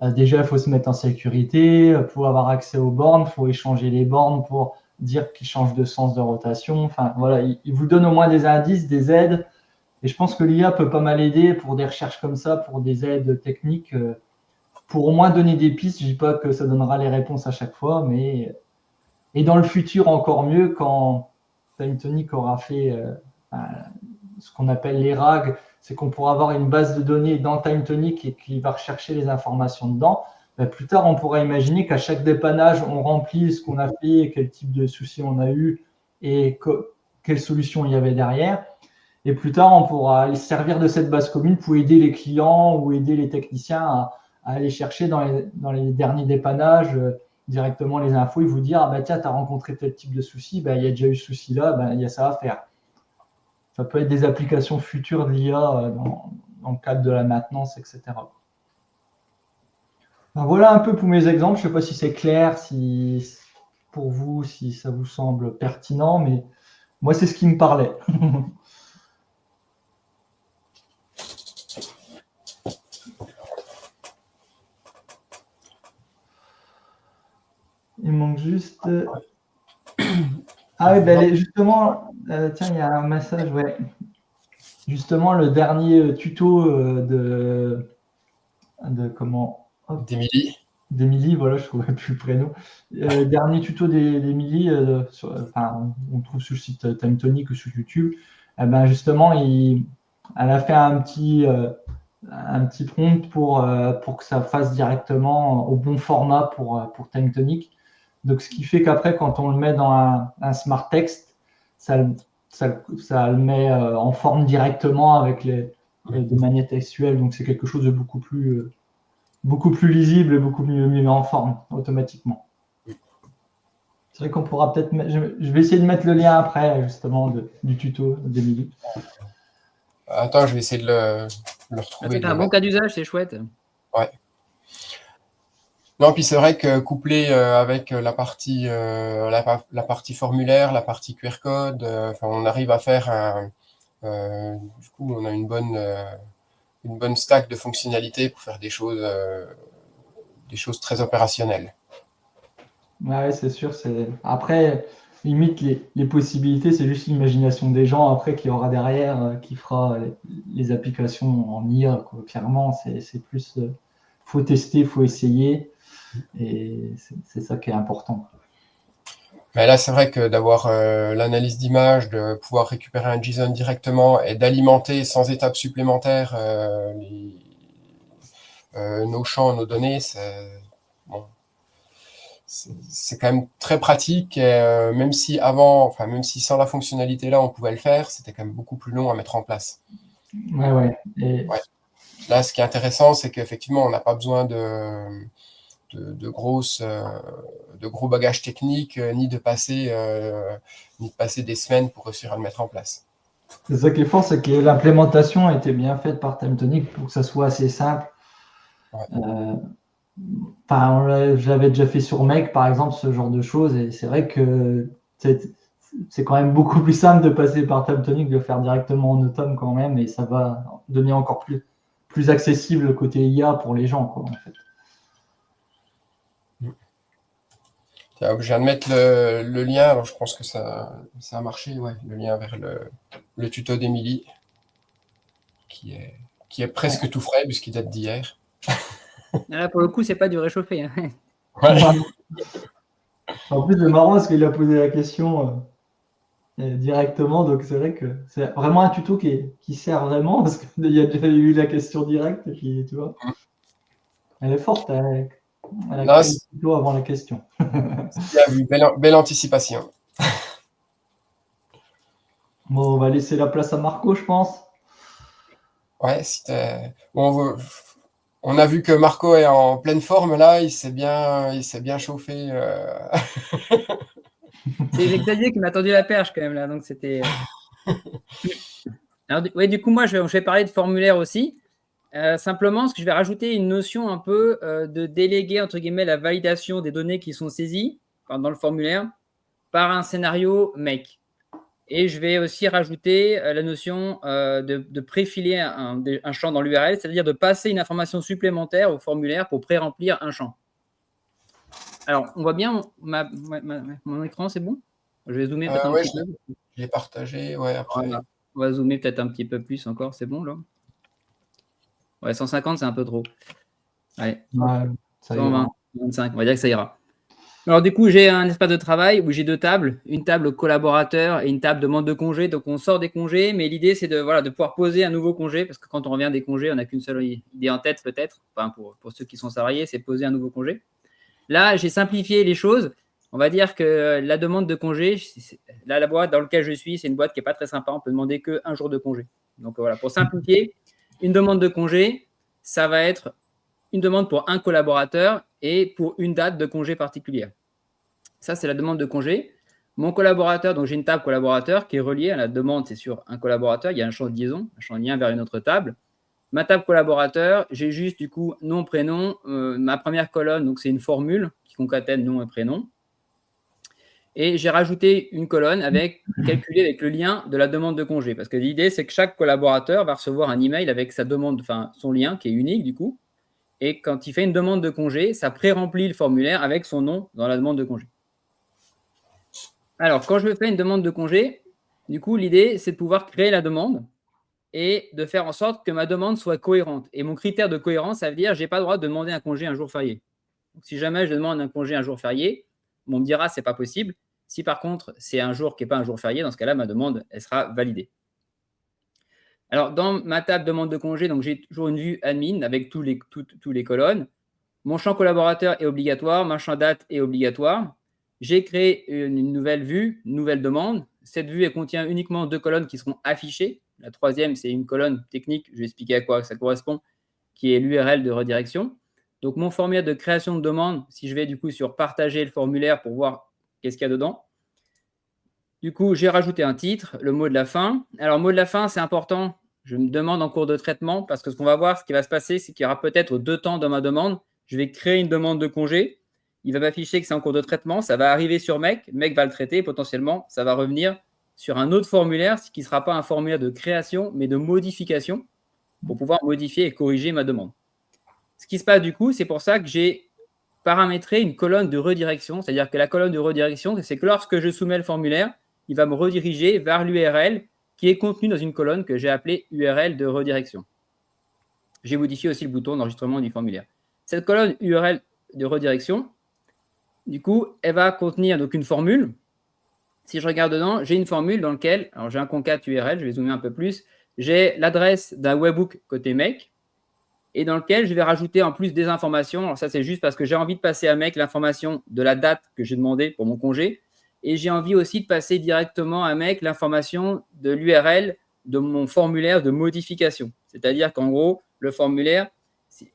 déjà, il faut se mettre en sécurité, pour avoir accès aux bornes, il faut échanger les bornes pour dire qu'ils changent de sens de rotation. Enfin, voilà, il vous donne au moins des indices, des aides. Et je pense que l'IA peut pas mal aider pour des recherches comme ça, pour des aides techniques, pour au moins donner des pistes. Je dis pas que ça donnera les réponses à chaque fois, mais et dans le futur encore mieux quand TimeTonic aura fait ce qu'on appelle les RAG, c'est qu'on pourra avoir une base de données dans TimeTonic et qui va rechercher les informations dedans. Ben, plus tard, on pourra imaginer qu'à chaque dépannage, on remplit ce qu'on a fait, quel type de souci on a eu et quelle solution il y avait derrière. Et plus tard, on pourra servir de cette base commune pour aider les clients ou aider les techniciens à aller chercher dans les derniers dépannages directement les infos et vous dire ah bah tiens, tu as rencontré tel type de souci, bah, il y a déjà eu ce souci là, bah, il y a ça à faire. Ça peut être des applications futures de l'IA dans le cadre de la maintenance, etc. Ben, voilà un peu pour mes exemples. Je ne sais pas si c'est clair, si pour vous, si ça vous semble pertinent, mais moi, c'est ce qui me parlait. Il manque juste. Ah oui, ben, justement, tiens, il y a un message, ouais. Justement, le dernier tuto de comment d'Emilie. D'Emilie, voilà, je ne trouvais plus le prénom. Dernier tuto d'Emilie, on trouve sur le site TimeTonic ou sur YouTube. Eh ben, justement, elle a fait un petit prompt pour que ça fasse directement au bon format pour TimeTonic. Donc, ce qui fait qu'après, quand on le met dans un smart text, ça le met en forme directement avec de manière textuelle. Donc, c'est quelque chose de beaucoup plus lisible et beaucoup mieux mis en forme automatiquement. C'est vrai qu'on pourra peut-être mettre. Je vais essayer de mettre le lien après, justement, du tuto d'Emilie. Attends, je vais essayer de le retrouver. C'est un bon cas d'usage, c'est chouette. Ouais. Non, puis c'est vrai que couplé avec la partie formulaire, la partie QR code, on arrive à faire du coup, on a une bonne stack de fonctionnalités pour faire des choses très opérationnelles. Ouais, c'est sûr. Après, limite, les possibilités, c'est juste l'imagination des gens après qui aura derrière, qui fera les applications en IA, quoi. Clairement, c'est plus. Faut tester, faut essayer. Et c'est ça qui est important. Mais là, c'est vrai que d'avoir l'analyse d'image, de pouvoir récupérer un JSON directement et d'alimenter sans étape supplémentaire nos champs, nos données, c'est quand même très pratique. Et, même si sans la fonctionnalité là, on pouvait le faire, c'était quand même beaucoup plus long à mettre en place. Ouais. Ouais. Là, ce qui est intéressant, c'est qu'effectivement, on n'a pas besoin de gros bagages techniques, ni de passer des semaines pour réussir à le mettre en place. C'est ça qui est fort, c'est que l'implémentation a été bien faite par TimeTonic pour que ça soit assez simple. Ouais. Je l'avais déjà fait sur Make, par exemple, ce genre de choses, et c'est vrai que c'est quand même beaucoup plus simple de passer par TimeTonic, de le faire directement en Automne quand même, et ça va devenir encore plus accessible le côté IA pour les gens, quoi, en fait. Je viens de mettre le lien, alors je pense que ça a marché, ouais, le lien vers le tuto d'Emilie, qui est presque tout frais, puisqu'il date d'hier. Là, pour le coup, c'est pas du réchauffé. Hein. Ouais. En plus, c'est marrant parce qu'il a posé la question directement, donc c'est vrai que c'est vraiment un tuto qui sert vraiment, parce qu'il y a déjà eu la question directe, et puis tu vois, elle est forte, elle a créé le tuto avant la question. Bien vu, belle anticipation. Bon, on va laisser la place à Marco, je pense. Ouais, on a vu que Marco est en pleine forme là, il s'est bien chauffé. C'est Xavier qui m'a tendu la perche quand même là, donc c'était. Alors, ouais, du coup, moi, je vais parler de formulaire aussi. Simplement, parce que je vais rajouter une notion un peu de déléguer, entre guillemets, la validation des données qui sont saisies dans le formulaire par un scénario make. Et je vais aussi rajouter la notion de préfiler un champ dans l'URL, c'est-à-dire de passer une information supplémentaire au formulaire pour pré-remplir un champ. Alors, on voit bien mon écran, c'est bon? Je vais zoomer peut-être un petit peu. Je l'ai partagé, ouais, après. Voilà. On va zoomer peut-être un petit peu plus encore, c'est bon là? Ouais, 150, c'est un peu trop. Allez, Ouais, ça 120, 25, on va dire que ça ira. Alors du coup, j'ai un espace de travail où j'ai deux tables, une table collaborateur et une table demande de congé. Donc on sort des congés, mais l'idée c'est de pouvoir poser un nouveau congé, parce que quand on revient des congés, on n'a qu'une seule idée en tête peut-être, enfin pour ceux qui sont salariés, c'est poser un nouveau congé. Là, j'ai simplifié les choses. On va dire que la demande de congé, là, la boîte dans laquelle je suis, c'est une boîte qui n'est pas très sympa, on peut demander qu'un jour de congé. Donc voilà, pour simplifier, une demande de congé, ça va être une demande pour un collaborateur et pour une date de congé particulière. Ça, c'est la demande de congé. Mon collaborateur, donc j'ai une table collaborateur qui est reliée à la demande, c'est sur un collaborateur. Il y a un champ de liaison, un champ de lien vers une autre table. Ma table collaborateur, j'ai juste du coup nom, prénom. Ma première colonne, donc c'est une formule qui concatène nom et prénom. Et j'ai rajouté une colonne calculée avec le lien de la demande de congé. Parce que l'idée, c'est que chaque collaborateur va recevoir un email avec sa demande, enfin son lien qui est unique du coup. Et quand il fait une demande de congé, ça pré-remplit le formulaire avec son nom dans la demande de congé. Alors, quand je fais une demande de congé, du coup, l'idée, c'est de pouvoir créer la demande et de faire en sorte que ma demande soit cohérente. Et mon critère de cohérence, ça veut dire que je n'ai pas le droit de demander un congé un jour férié. Donc, si jamais je demande un congé un jour férié, on me dira que ce n'est pas possible. Si par contre, c'est un jour qui n'est pas un jour férié, dans ce cas-là, ma demande, elle sera validée. Alors, dans ma table demande de congé, donc j'ai toujours une vue admin avec tous les colonnes. Mon champ collaborateur est obligatoire, ma champ date est obligatoire. J'ai créé une nouvelle vue, une nouvelle demande. Cette vue, elle contient uniquement 2 colonnes qui seront affichées. La troisième, c'est une colonne technique, je vais expliquer à quoi ça correspond, qui est l'URL de redirection. Donc, mon formulaire de création de demande, si je vais du coup sur partager le formulaire pour voir qu'est-ce qu'il y a dedans. Du coup, j'ai rajouté un titre, le mot de la fin. Alors, mot de la fin, c'est important. Je me demande en cours de traitement parce que ce qu'on va voir, ce qui va se passer, c'est qu'il y aura peut-être 2 temps dans ma demande. Je vais créer une demande de congé. Il va m'afficher que c'est en cours de traitement. Ça va arriver sur Mec. Mec va le traiter. Potentiellement, ça va revenir sur un autre formulaire, ce qui ne sera pas un formulaire de création, mais de modification pour pouvoir modifier et corriger ma demande. Ce qui se passe du coup, c'est pour ça que j'ai paramétré une colonne de redirection. C'est-à-dire que la colonne de redirection, c'est que lorsque je soumets le formulaire, il va me rediriger vers l'URL qui est contenue dans une colonne que j'ai appelée URL de redirection. J'ai modifié aussi le bouton d'enregistrement du formulaire. Cette colonne URL de redirection, du coup, elle va contenir donc une formule. Si je regarde dedans, j'ai une formule dans laquelle, alors j'ai un concat URL, je vais zoomer un peu plus, j'ai l'adresse d'un webhook côté Make et dans lequel je vais rajouter en plus des informations. Alors ça, c'est juste parce que j'ai envie de passer à Make l'information de la date que j'ai demandé pour mon congé et j'ai envie aussi de passer directement à Make l'information de l'URL de mon formulaire de modification. C'est-à-dire qu'en gros, le formulaire,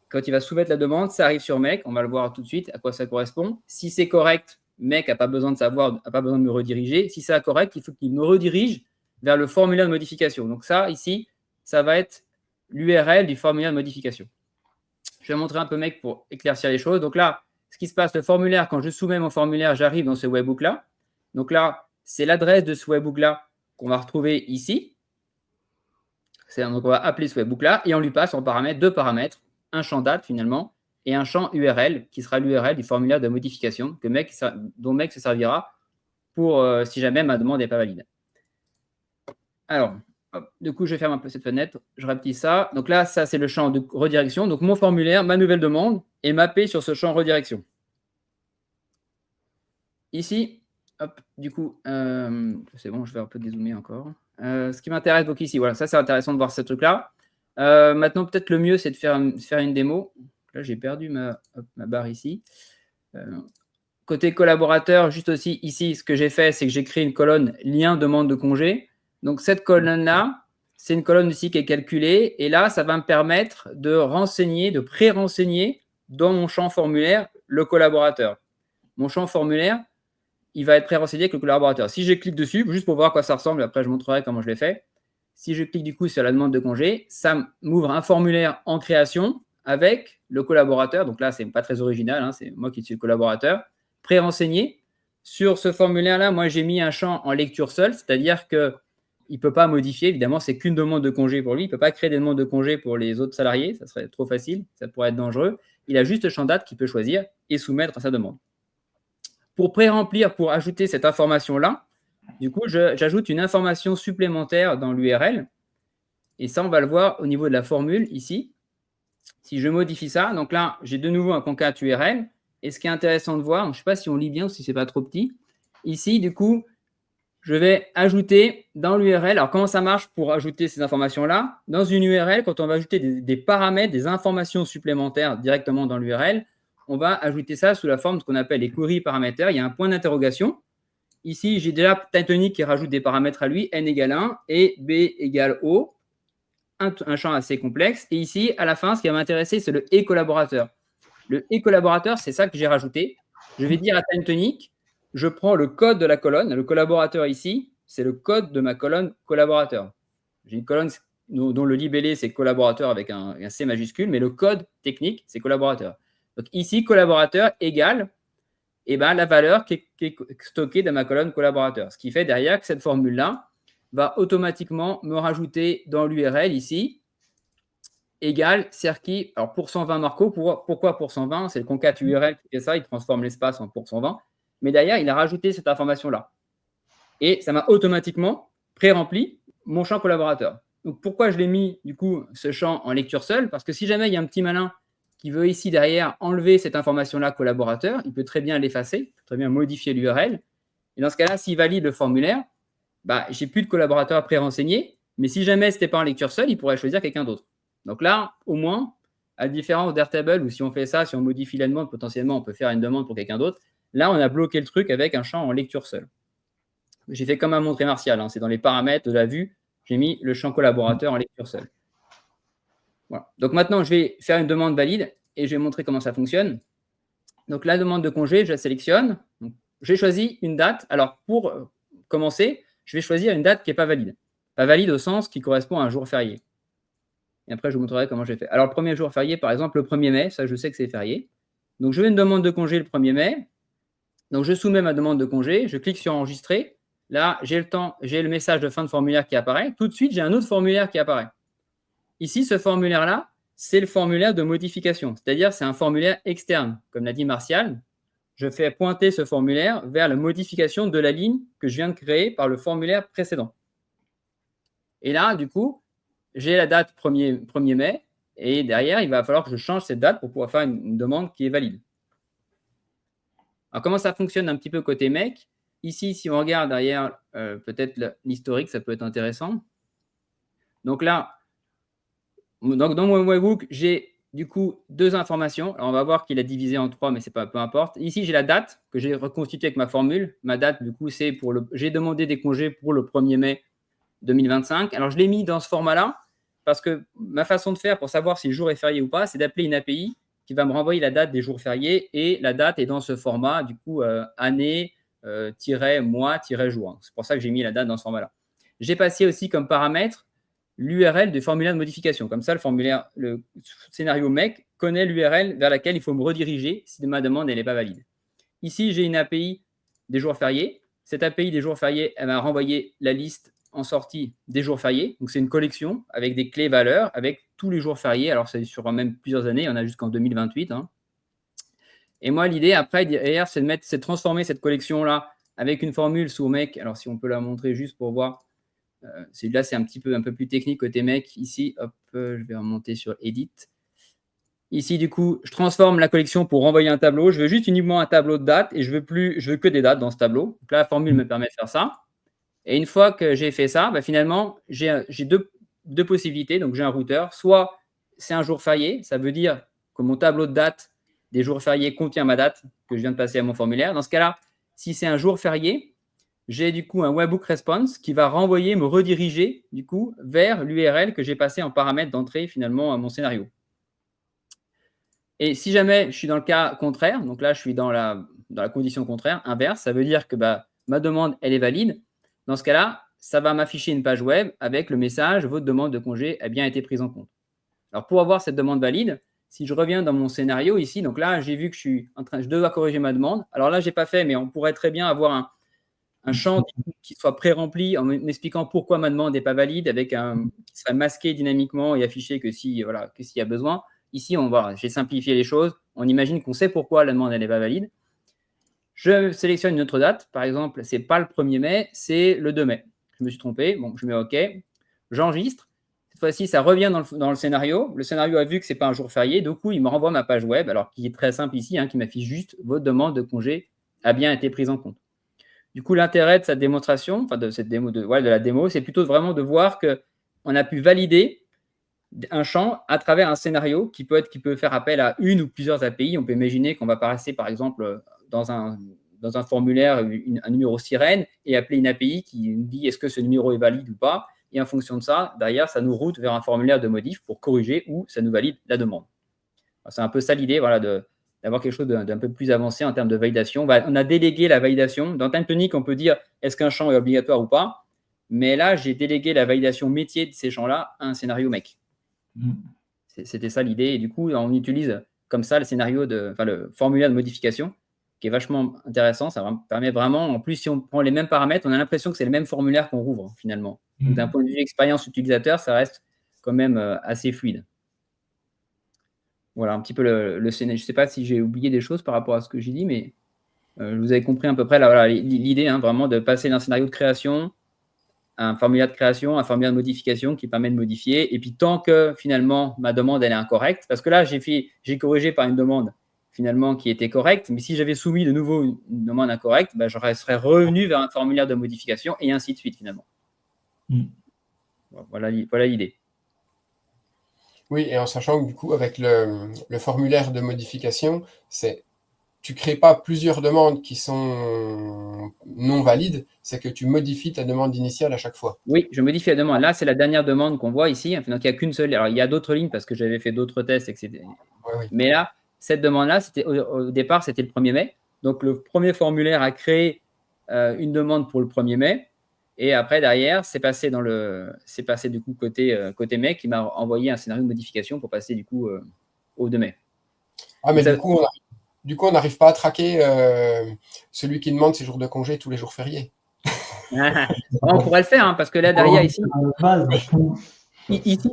quand il va soumettre la demande, ça arrive sur Mec. On va le voir tout de suite à quoi ça correspond. Si c'est correct, Mec n'a pas besoin de savoir, n'a pas besoin de me rediriger. Si c'est incorrect, il faut qu'il me redirige vers le formulaire de modification. Donc ça, ici, ça va être l'URL du formulaire de modification. Je vais montrer un peu Mec pour éclaircir les choses. Donc là, ce qui se passe, le formulaire, quand je soumets mon formulaire, j'arrive dans ce webhook-là. Donc là, c'est l'adresse de ce webhook-là qu'on va retrouver ici. Donc on va appeler ce webhook-là et on lui passe en paramètre 2 paramètres, un champ date finalement et un champ URL qui sera l'URL du formulaire de modification dont Mec se servira pour si jamais ma demande n'est pas valide. Alors, hop, du coup, je ferme un peu cette fenêtre, je rapetisse ça. Donc là, ça, c'est le champ de redirection. Donc mon formulaire, ma nouvelle demande est mappée sur ce champ redirection. Ici, hop, du coup, c'est bon, je vais un peu dézoomer encore. Ce qui m'intéresse, donc ici, voilà, ça c'est intéressant de voir ce truc-là. Maintenant, peut-être le mieux, c'est de faire une démo. Là, j'ai perdu ma barre ici. Côté collaborateur, juste aussi ici, ce que j'ai fait, c'est que j'ai créé une colonne lien demande de congé. Donc, cette colonne-là, c'est une colonne ici qui est calculée. Et là, ça va me permettre de renseigner, de pré-renseigner dans mon champ formulaire le collaborateur. Mon champ formulaire, il va être pré-renseigné avec le collaborateur. Si je clique dessus, juste pour voir à quoi ça ressemble, après je montrerai comment je l'ai fait. Si je clique du coup sur la demande de congé, ça m'ouvre un formulaire en création avec le collaborateur. Donc là, c'est pas très original, hein, c'est moi qui suis le collaborateur, pré-renseigné. Sur ce formulaire-là, moi, j'ai mis un champ en lecture seule, c'est-à-dire qu'il ne peut pas modifier. Évidemment, c'est qu'une demande de congé pour lui. Il ne peut pas créer des demandes de congé pour les autres salariés. Ça serait trop facile. Ça pourrait être dangereux. Il a juste le champ date qu'il peut choisir et soumettre à sa demande. Pour pré-remplir, pour ajouter cette information-là, du coup, j'ajoute une information supplémentaire dans l'URL. Et ça, on va le voir au niveau de la formule ici. Si je modifie ça, donc là, j'ai de nouveau un concat URL. Et ce qui est intéressant de voir, je ne sais pas si on lit bien ou si ce n'est pas trop petit. Ici, du coup, je vais ajouter dans l'URL. Alors, comment ça marche pour ajouter ces informations-là? Dans une URL, quand on va ajouter des paramètres, des informations supplémentaires directement dans l'URL, on va ajouter ça sous la forme de ce qu'on appelle les queries paramètres. Il y a un point d'interrogation. Ici, j'ai déjà Tintonic qui rajoute des paramètres à lui, n égale 1 et b égale o. Un champ assez complexe. Et ici, à la fin, ce qui va m'intéresser, c'est le et collaborateur. Le et collaborateur, c'est ça que j'ai rajouté. Je vais dire à Tintonic, je prends le code de la colonne. Le collaborateur ici, c'est le code de ma colonne collaborateur. J'ai une colonne dont le libellé, c'est collaborateur avec un C majuscule, mais le code technique, c'est collaborateur. Donc ici, collaborateur égale la valeur qui est stockée dans ma colonne collaborateur. Ce qui fait derrière que cette formule-là va automatiquement me rajouter dans l'URL ici, égale Cerki, alors pour 120 Marco, pourquoi pour 120? C'est le concat URL qui fait ça, il transforme l'espace en pour 120. Mais derrière, il a rajouté cette information-là. Et ça m'a automatiquement pré-rempli mon champ collaborateur. Donc pourquoi je l'ai mis, du coup, ce champ en lecture seule? Parce que si jamais il y a un petit malin qui veut ici, derrière, enlever cette information-là collaborateur, il peut très bien l'effacer, très bien modifier l'URL. Et dans ce cas-là, s'il valide le formulaire, je n'ai plus de collaborateur pré-renseigné, mais si jamais ce n'était pas en lecture seule, il pourrait choisir quelqu'un d'autre. Donc là, au moins, à la différence d'Airtable, où si on fait ça, si on modifie la demande, potentiellement, on peut faire une demande pour quelqu'un d'autre. Là, on a bloqué le truc avec un champ en lecture seule. J'ai fait comme a montré Martial, hein, c'est dans les paramètres de la vue, j'ai mis le champ collaborateur en lecture seule. Voilà. Donc maintenant, je vais faire une demande valide et je vais montrer comment ça fonctionne. Donc la demande de congé, je la sélectionne. J'ai choisi une date. Alors pour commencer, je vais choisir une date qui n'est pas valide. Pas valide au sens qui correspond à un jour férié. Et après, je vous montrerai comment j'ai fait. Alors, le premier jour férié, par exemple, le 1er mai, ça, je sais que c'est férié. Donc, je fais une demande de congé le 1er mai. Donc, je soumets ma demande de congé. Je clique sur enregistrer. Là, j'ai le message de fin de formulaire qui apparaît. Tout de suite, j'ai un autre formulaire qui apparaît. Ici, ce formulaire-là, c'est le formulaire de modification. C'est-à-dire, c'est un formulaire externe. Comme l'a dit Martial, je fais pointer ce formulaire vers la modification de la ligne que je viens de créer par le formulaire précédent. Et là, du coup, j'ai la date 1er mai, et derrière, il va falloir que je change cette date pour pouvoir faire une demande qui est valide. Alors, comment ça fonctionne un petit peu côté mec? Ici, si on regarde derrière peut-être l'historique, ça peut être intéressant. Donc là, dans mon webbook, j'ai du coup 2 informations. Alors, on va voir qu'il a divisé en 3, mais c'est pas, peu importe. Ici, j'ai la date que j'ai reconstituée avec ma formule. Ma date, du coup, c'est pour j'ai demandé des congés pour le 1er mai 2025. Alors, je l'ai mis dans ce format-là parce que ma façon de faire pour savoir si le jour est férié ou pas, c'est d'appeler une API qui va me renvoyer la date des jours fériés et la date est dans ce format, du coup, année, mois, jour. C'est pour ça que j'ai mis la date dans ce format-là. J'ai passé aussi comme paramètre l'URL du formulaire de modification. Comme ça, le scénario MEC connaît l'URL vers laquelle il faut me rediriger si ma demande n'est pas valide. Ici, j'ai une API des jours fériés. Cette API des jours fériés, elle m'a renvoyé la liste en sortie des jours fériés. Donc, c'est une collection avec des clés valeurs, avec tous les jours fériés. Alors, c'est sur même plusieurs années. Il y en a jusqu'en 2028. Hein. Et moi, l'idée, après, derrière, c'est de transformer cette collection-là avec une formule sous MEC. Alors, si on peut la montrer juste pour voir. Là, c'est un peu plus technique côté MEC. Ici, hop, je vais remonter sur Edit. Ici, du coup, je transforme la collection pour renvoyer un tableau. Je veux juste uniquement un tableau de dates et je veux que des dates dans ce tableau. Donc là, la formule me permet de faire ça. Et une fois que j'ai fait ça, finalement, j'ai deux possibilités. Donc, j'ai un routeur. Soit c'est un jour férié. Ça veut dire que mon tableau de date des jours fériés contient ma date que je viens de passer à mon formulaire. Dans ce cas-là, si c'est un jour férié, j'ai du coup un webhook response qui va me rediriger du coup vers l'URL que j'ai passé en paramètre d'entrée finalement à mon scénario. Et si jamais je suis dans le cas contraire, donc là je suis dans dans la condition contraire, inverse, ça veut dire que ma demande, elle est valide. Dans ce cas-là, ça va m'afficher une page web avec le message « Votre demande de congé a bien été prise en compte ». Alors, pour avoir cette demande valide, si je reviens dans mon scénario ici, donc là, j'ai vu que je dois corriger ma demande. Alors là, je n'ai pas fait, mais on pourrait très bien avoir un champ qui soit pré-rempli en m'expliquant pourquoi ma demande n'est pas valide, qui serait masqué dynamiquement et affiché que s'il y a besoin. Ici, j'ai simplifié les choses. On imagine qu'on sait pourquoi la demande n'est pas valide. Je sélectionne une autre date. Par exemple, ce n'est pas le 1er mai, c'est le 2 mai. Je me suis trompé. Bon, je mets OK. J'enregistre. Cette fois-ci, ça revient dans le scénario. Le scénario a vu que ce n'est pas un jour férié. Du coup, il me renvoie ma page web, alors qui est très simple ici, qui m'affiche juste « Votre demande de congé a bien été prise en compte ». Du coup, l'intérêt de cette démonstration, de cette démo de la démo, c'est plutôt vraiment de voir qu'on a pu valider un champ à travers un scénario qui peut faire appel à une ou plusieurs API. On peut imaginer qu'on va passer, par exemple, dans un formulaire, un numéro sirène et appeler une API qui nous dit est-ce que ce numéro est valide ou pas. Et en fonction de ça, derrière, ça nous route vers un formulaire de modif pour corriger ou ça nous valide la demande. C'est un peu ça l'idée, d'avoir quelque chose d'un peu plus avancé en termes de validation. On a délégué la validation. Dans TimeTonic, on peut dire est-ce qu'un champ est obligatoire ou pas. Mais là, j'ai délégué la validation métier de ces champs-là à un scénario mec. C'était ça l'idée. Et du coup, on utilise comme ça le formulaire de modification qui est vachement intéressant. Ça permet vraiment, en plus, si on prend les mêmes paramètres, on a l'impression que c'est le même formulaire qu'on rouvre finalement. Donc, d'un point de vue expérience utilisateur, ça reste quand même assez fluide. Voilà un petit peu le scénario. Je ne sais pas si j'ai oublié des choses par rapport à ce que j'ai dit, mais vous avez compris à peu près l'idée, vraiment de passer d'un scénario de création à un formulaire de création, un formulaire de modification qui permet de modifier. Et puis, tant que finalement ma demande elle est incorrecte, parce que là, j'ai corrigé par une demande finalement qui était correcte, mais si j'avais soumis de nouveau une demande incorrecte, je serais revenu vers un formulaire de modification et ainsi de suite finalement. Voilà l'idée. Oui, et en sachant que du coup, avec le formulaire de modification, tu ne crées pas plusieurs demandes qui sont non valides, c'est que tu modifies ta demande initiale à chaque fois. Oui, je modifie la demande. Là, c'est la dernière demande qu'on voit ici. Donc, il n'y a qu'une seule. Alors, il y a d'autres lignes parce que j'avais fait d'autres tests, etc. Oui. Mais là, cette demande-là, au départ, c'était le 1er mai. Donc, le premier formulaire a créé une demande pour le 1er mai. Et après, derrière, c'est passé du coup côté mai qui m'a envoyé un scénario de modification pour passer du coup au 2 mai. Ah, mais du coup, on n'arrive pas à traquer celui qui demande ses jours de congé tous les jours fériés. On pourrait le faire, parce que là, derrière, ici,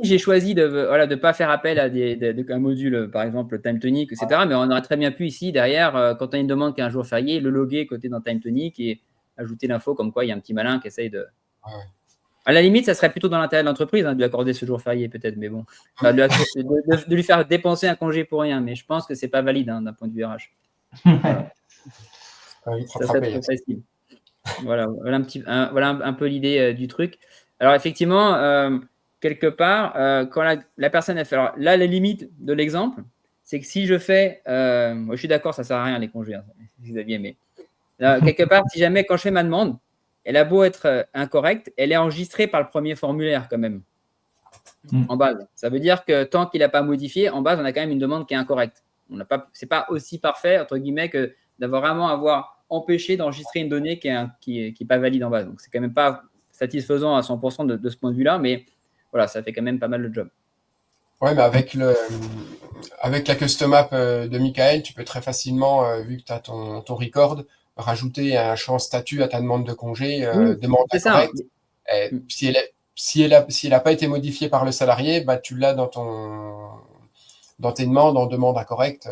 j'ai choisi de ne pas faire appel à un module, par exemple, TimeTonic, etc. Mais on aurait très bien pu ici, derrière, quand on a une demande qui est un jour férié, le loguer côté dans TimeTonic et ajouter l'info comme quoi il y a un petit malin qui essaye de… Ouais. À la limite, ça serait plutôt dans l'intérêt de l'entreprise de lui accorder ce jour férié, peut-être, mais bon. De lui faire dépenser un congé pour rien, mais je pense que ce n'est pas valide d'un point de vue RH. Voilà. Ça serait trop facile. Voilà un peu l'idée du truc. Alors, effectivement, quelque part, quand la personne a fait… Alors là, la limite de l'exemple, c'est que si je fais… moi, je suis d'accord, ça ne sert à rien les congés, Xavier, mais quelque part, si jamais, quand je fais ma demande, elle a beau être incorrecte, elle est enregistrée par le premier formulaire quand même, en base. Ça veut dire que tant qu'il n'a pas modifié, en base, on a quand même une demande qui est incorrecte. Ce n'est pas aussi parfait, entre guillemets, que d'avoir vraiment empêché d'enregistrer une donnée qui est pas valide en base. Donc, c'est quand même pas satisfaisant à 100% de ce point de vue-là, mais voilà, ça fait quand même pas mal le job. Ouais, mais avec la custom app de Michael, tu peux très facilement, vu que tu as ton record, rajouter un champ statut à ta demande de congé, demande incorrecte. Si elle n'a pas été modifiée par le salarié, tu l'as dans tes demandes en demande incorrecte.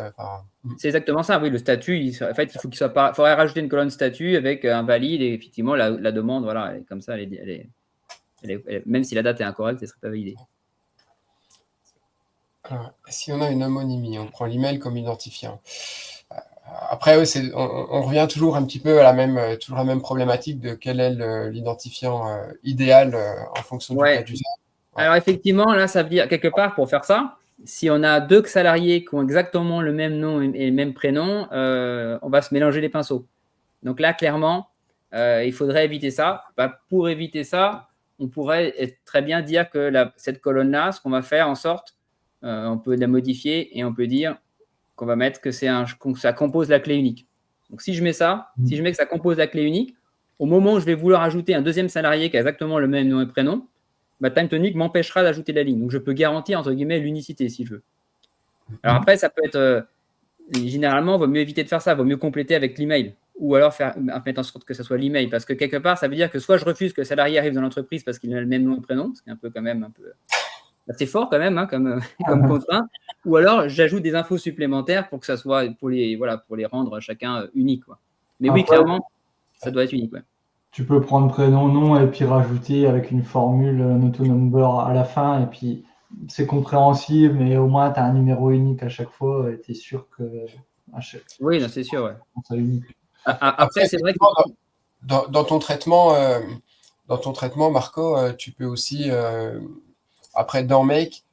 C'est exactement ça, oui, le statut, il faudrait rajouter une colonne statut avec un valide et effectivement la demande, voilà, elle est comme ça, même si la date est incorrecte, elle ne serait pas validée. Alors, si on a une homonymie, on prend l'email comme identifiant. Après, on revient toujours un petit peu à toujours la même problématique de quel est l'identifiant idéal en fonction du cas d'usage. Ouais. Alors effectivement, là, ça veut dire quelque part pour faire ça, si on a 2 salariés qui ont exactement le même nom et le même prénom, on va se mélanger les pinceaux. Donc là, clairement, il faudrait éviter ça. Pour éviter ça, on pourrait très bien dire que cette colonne-là, ce qu'on va faire en sorte, on peut la modifier et on peut dire qu'on va mettre que ça compose la clé unique. Donc, si je mets ça, si je mets que ça compose la clé unique, au moment où je vais vouloir ajouter un deuxième salarié qui a exactement le même nom et prénom, TimeTonic m'empêchera d'ajouter la ligne. Donc, je peux garantir, entre guillemets, l'unicité si je veux. Alors après, ça peut être… généralement, il vaut mieux éviter de faire ça. Il vaut mieux compléter avec l'email. Ou alors mettre en sorte que ce soit l'email. Parce que quelque part, ça veut dire que soit je refuse que le salarié arrive dans l'entreprise parce qu'il a le même nom et prénom, ce qui est un peu assez fort quand même, hein, comme contrainte. Ou alors, j'ajoute des infos supplémentaires pour que ça soit pour les rendre chacun unique. Quoi. Mais oui, clairement, ça doit être unique. Ouais. Tu peux prendre prénom, nom et puis rajouter avec une formule un autonumber à la fin. Et puis, c'est compréhensible, mais au moins, tu as un numéro unique à chaque fois et tu es sûr que. Oui, non, c'est sûr. Ouais. Ça unique. Après, c'est vrai que. Dans ton traitement, Marco, tu peux aussi, après, dans Make,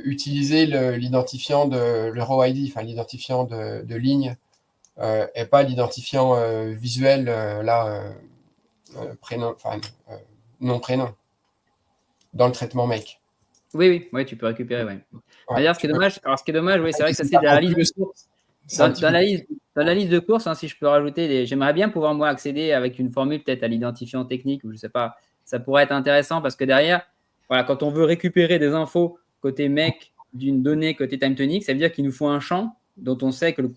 utiliser l'identifiant le row ID, enfin l'identifiant de ligne, et pas l'identifiant visuel, prénom, nom-prénom, dans le traitement Make. Oui, tu peux récupérer. Ouais. D'ailleurs, ce qui est dommage, oui, c'est vrai que ça c'est dans la liste de courses. Dans la liste de courses, hein, si je peux rajouter, j'aimerais bien pouvoir moi accéder avec une formule peut-être à l'identifiant technique, ou je sais pas, ça pourrait être intéressant parce que derrière, voilà, quand on veut récupérer des infos côté Make d'une donnée côté TimeTonic, ça veut dire qu'il nous faut un champ dont on sait que le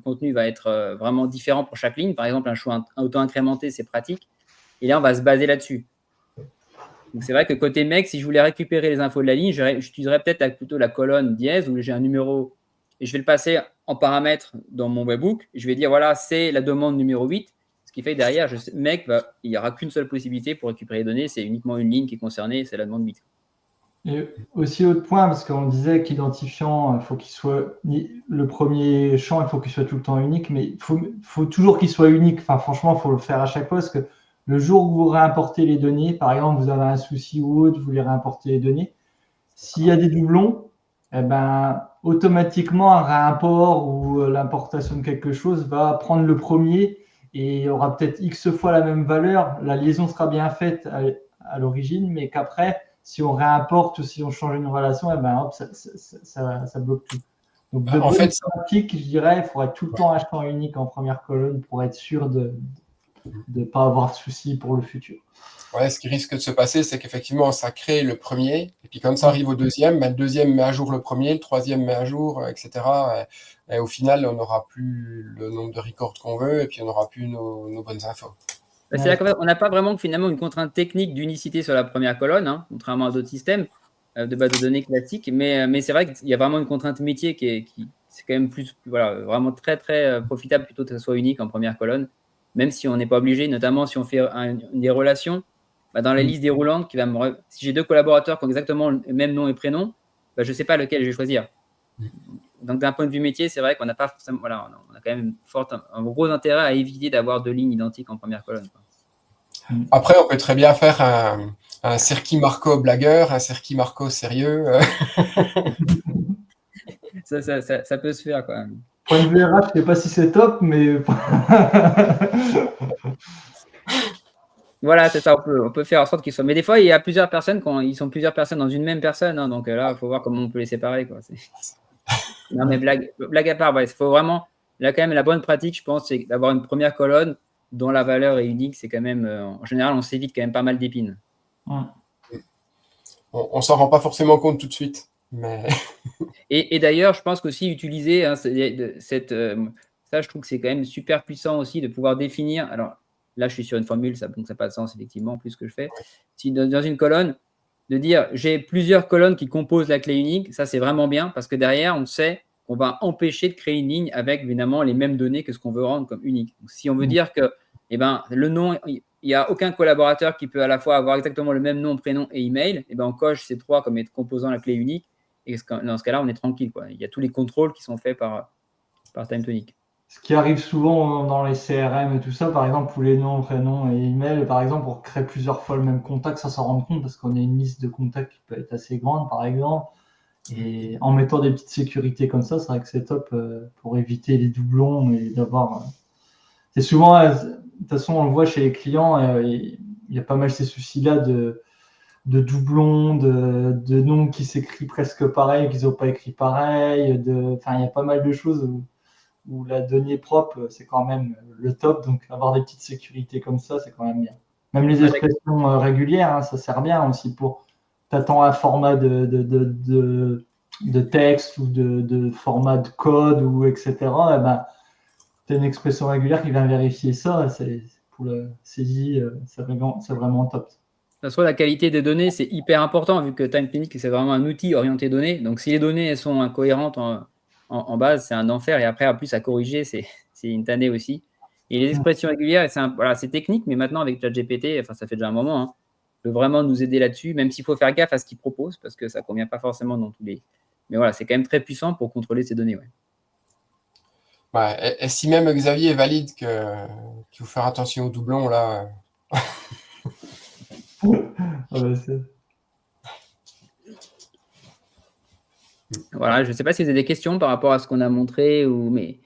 contenu va être vraiment différent pour chaque ligne. Par exemple, un choix auto-incrémenté, c'est pratique. Et là, on va se baser là-dessus. Donc, c'est vrai que côté Make, si je voulais récupérer les infos de la ligne, j'utiliserais peut-être plutôt la colonne dièse où j'ai un numéro et je vais le passer en paramètre dans mon webbook. Je vais dire, voilà, c'est la demande numéro 8. Ce qui fait que derrière, Make, il n'y aura qu'une seule possibilité pour récupérer les données. C'est uniquement une ligne qui est concernée, c'est la demande 8. Et aussi, autre point, parce qu'on disait qu'identifiant, il faut qu'il soit le premier champ, il faut qu'il soit tout le temps unique, mais il faut toujours qu'il soit unique. Enfin, franchement, il faut le faire à chaque fois, parce que le jour où vous réimportez les données, par exemple, vous avez un souci ou autre, vous voulez réimporter les données, s'il y a des doublons, eh ben, automatiquement, un réimport ou l'importation de quelque chose va prendre le premier et aura peut-être X fois la même valeur. La liaison sera bien faite à l'origine, mais qu'après, si on réimporte ou si on change une relation, eh ben, hop, ça bloque tout. Donc, de bonne pratique, je dirais, il faudrait tout le temps un champ unique en première colonne pour être sûr de ne pas avoir de soucis pour le futur. Ouais, ce qui risque de se passer, c'est qu'effectivement, ça crée le premier, et puis quand ça arrive au deuxième, le deuxième met à jour le premier, le troisième met à jour, etc. Et au final, on n'aura plus le nombre de records qu'on veut, et puis on n'aura plus nos bonnes infos. C'est là qu'on n'a pas vraiment finalement une contrainte technique d'unicité sur la première colonne, hein, contrairement à d'autres systèmes de base de données classiques, mais c'est vrai qu'il y a vraiment une contrainte métier qui c'est quand même vraiment très très profitable plutôt que ça soit unique en première colonne, même si on n'est pas obligé, notamment si on fait des relations. Dans la liste déroulante, si j'ai deux collaborateurs qui ont exactement le même nom et prénom, je ne sais pas lequel je vais choisir. Donc, d'un point de vue métier, c'est vrai qu'on n'a pas forcément, on a quand même un gros intérêt à éviter d'avoir deux lignes identiques en première colonne. Après, on peut très bien faire un Serki Marco blagueur, un Serki Marco sérieux. Ça peut se faire, quoi. Point de vue RH, je ne sais pas si c'est top, mais. Voilà, c'est ça, on peut faire en sorte qu'ils soient. Mais des fois, il y a plusieurs personnes, ils sont plusieurs personnes dans une même personne, hein, donc là, il faut voir comment on peut les séparer, quoi. Non, mais blague à part, il faut vraiment. Là, quand même, la bonne pratique, je pense, c'est d'avoir une première colonne dont la valeur est unique. C'est quand même, en général, on s'évite quand même pas mal d'épines. On s'en rend pas forcément compte tout de suite. Mais... et d'ailleurs, je pense qu'aussi utiliser ça, je trouve que c'est quand même super puissant aussi de pouvoir définir. Alors là, je suis sur une formule, donc ça n'a pas de sens, effectivement, plus que je fais. Si dans une colonne, de dire j'ai plusieurs colonnes qui composent la clé unique, ça, c'est vraiment bien parce que derrière, on sait qu'on va empêcher de créer une ligne avec, évidemment, les mêmes données que ce qu'on veut rendre comme unique. Donc, si on veut dire que le nom, il n'y a aucun collaborateur qui peut à la fois avoir exactement le même nom, prénom et email, on coche ces trois comme composant la clé unique. Et dans ce cas-là, on est tranquille, quoi. Il y a tous les contrôles qui sont faits par TimeTonic. Ce qui arrive souvent dans les CRM et tout ça, par exemple, pour les noms, prénoms et emails, par exemple, on crée plusieurs fois le même contact sans s'en rendre compte parce qu'on a une liste de contacts qui peut être assez grande, par exemple. Et en mettant des petites sécurités comme ça, c'est vrai que c'est top pour éviter les doublons et d'avoir. C'est souvent, de toute façon, on le voit chez les clients, il y a pas mal ces soucis-là de doublons, de noms qui s'écrivent presque pareil, qu'ils n'ont pas écrit pareil. Il y a pas mal de choses où la donnée propre, c'est quand même le top. Donc, avoir des petites sécurités comme ça, c'est quand même bien. Même les expressions régulières, hein, ça sert bien aussi pour. T'attends un format de texte ou de format de code ou etc. Et ben, tu as une expression régulière qui vient vérifier ça. C'est pour le saisie, c'est vraiment top. De toute façon, la qualité des données, c'est hyper important vu que Time Clinic, c'est vraiment un outil orienté données. Donc, si les données elles sont incohérentes en base, c'est un enfer. Et après, en plus, à corriger, c'est une tannée aussi. Et les expressions régulières, voilà, c'est technique, mais maintenant, avec ChatGPT, enfin, ça fait déjà un moment, hein, peut vraiment nous aider là-dessus, même s'il faut faire gaffe à ce qu'il propose, parce que ça ne convient pas forcément dans tous les. Mais voilà, c'est quand même très puissant pour contrôler ces données. Ouais. Ouais, et si même Xavier valide qu'il faut faire attention aux doublons, là. Voilà, je ne sais pas si vous avez des questions par rapport à ce qu'on a montré, mais.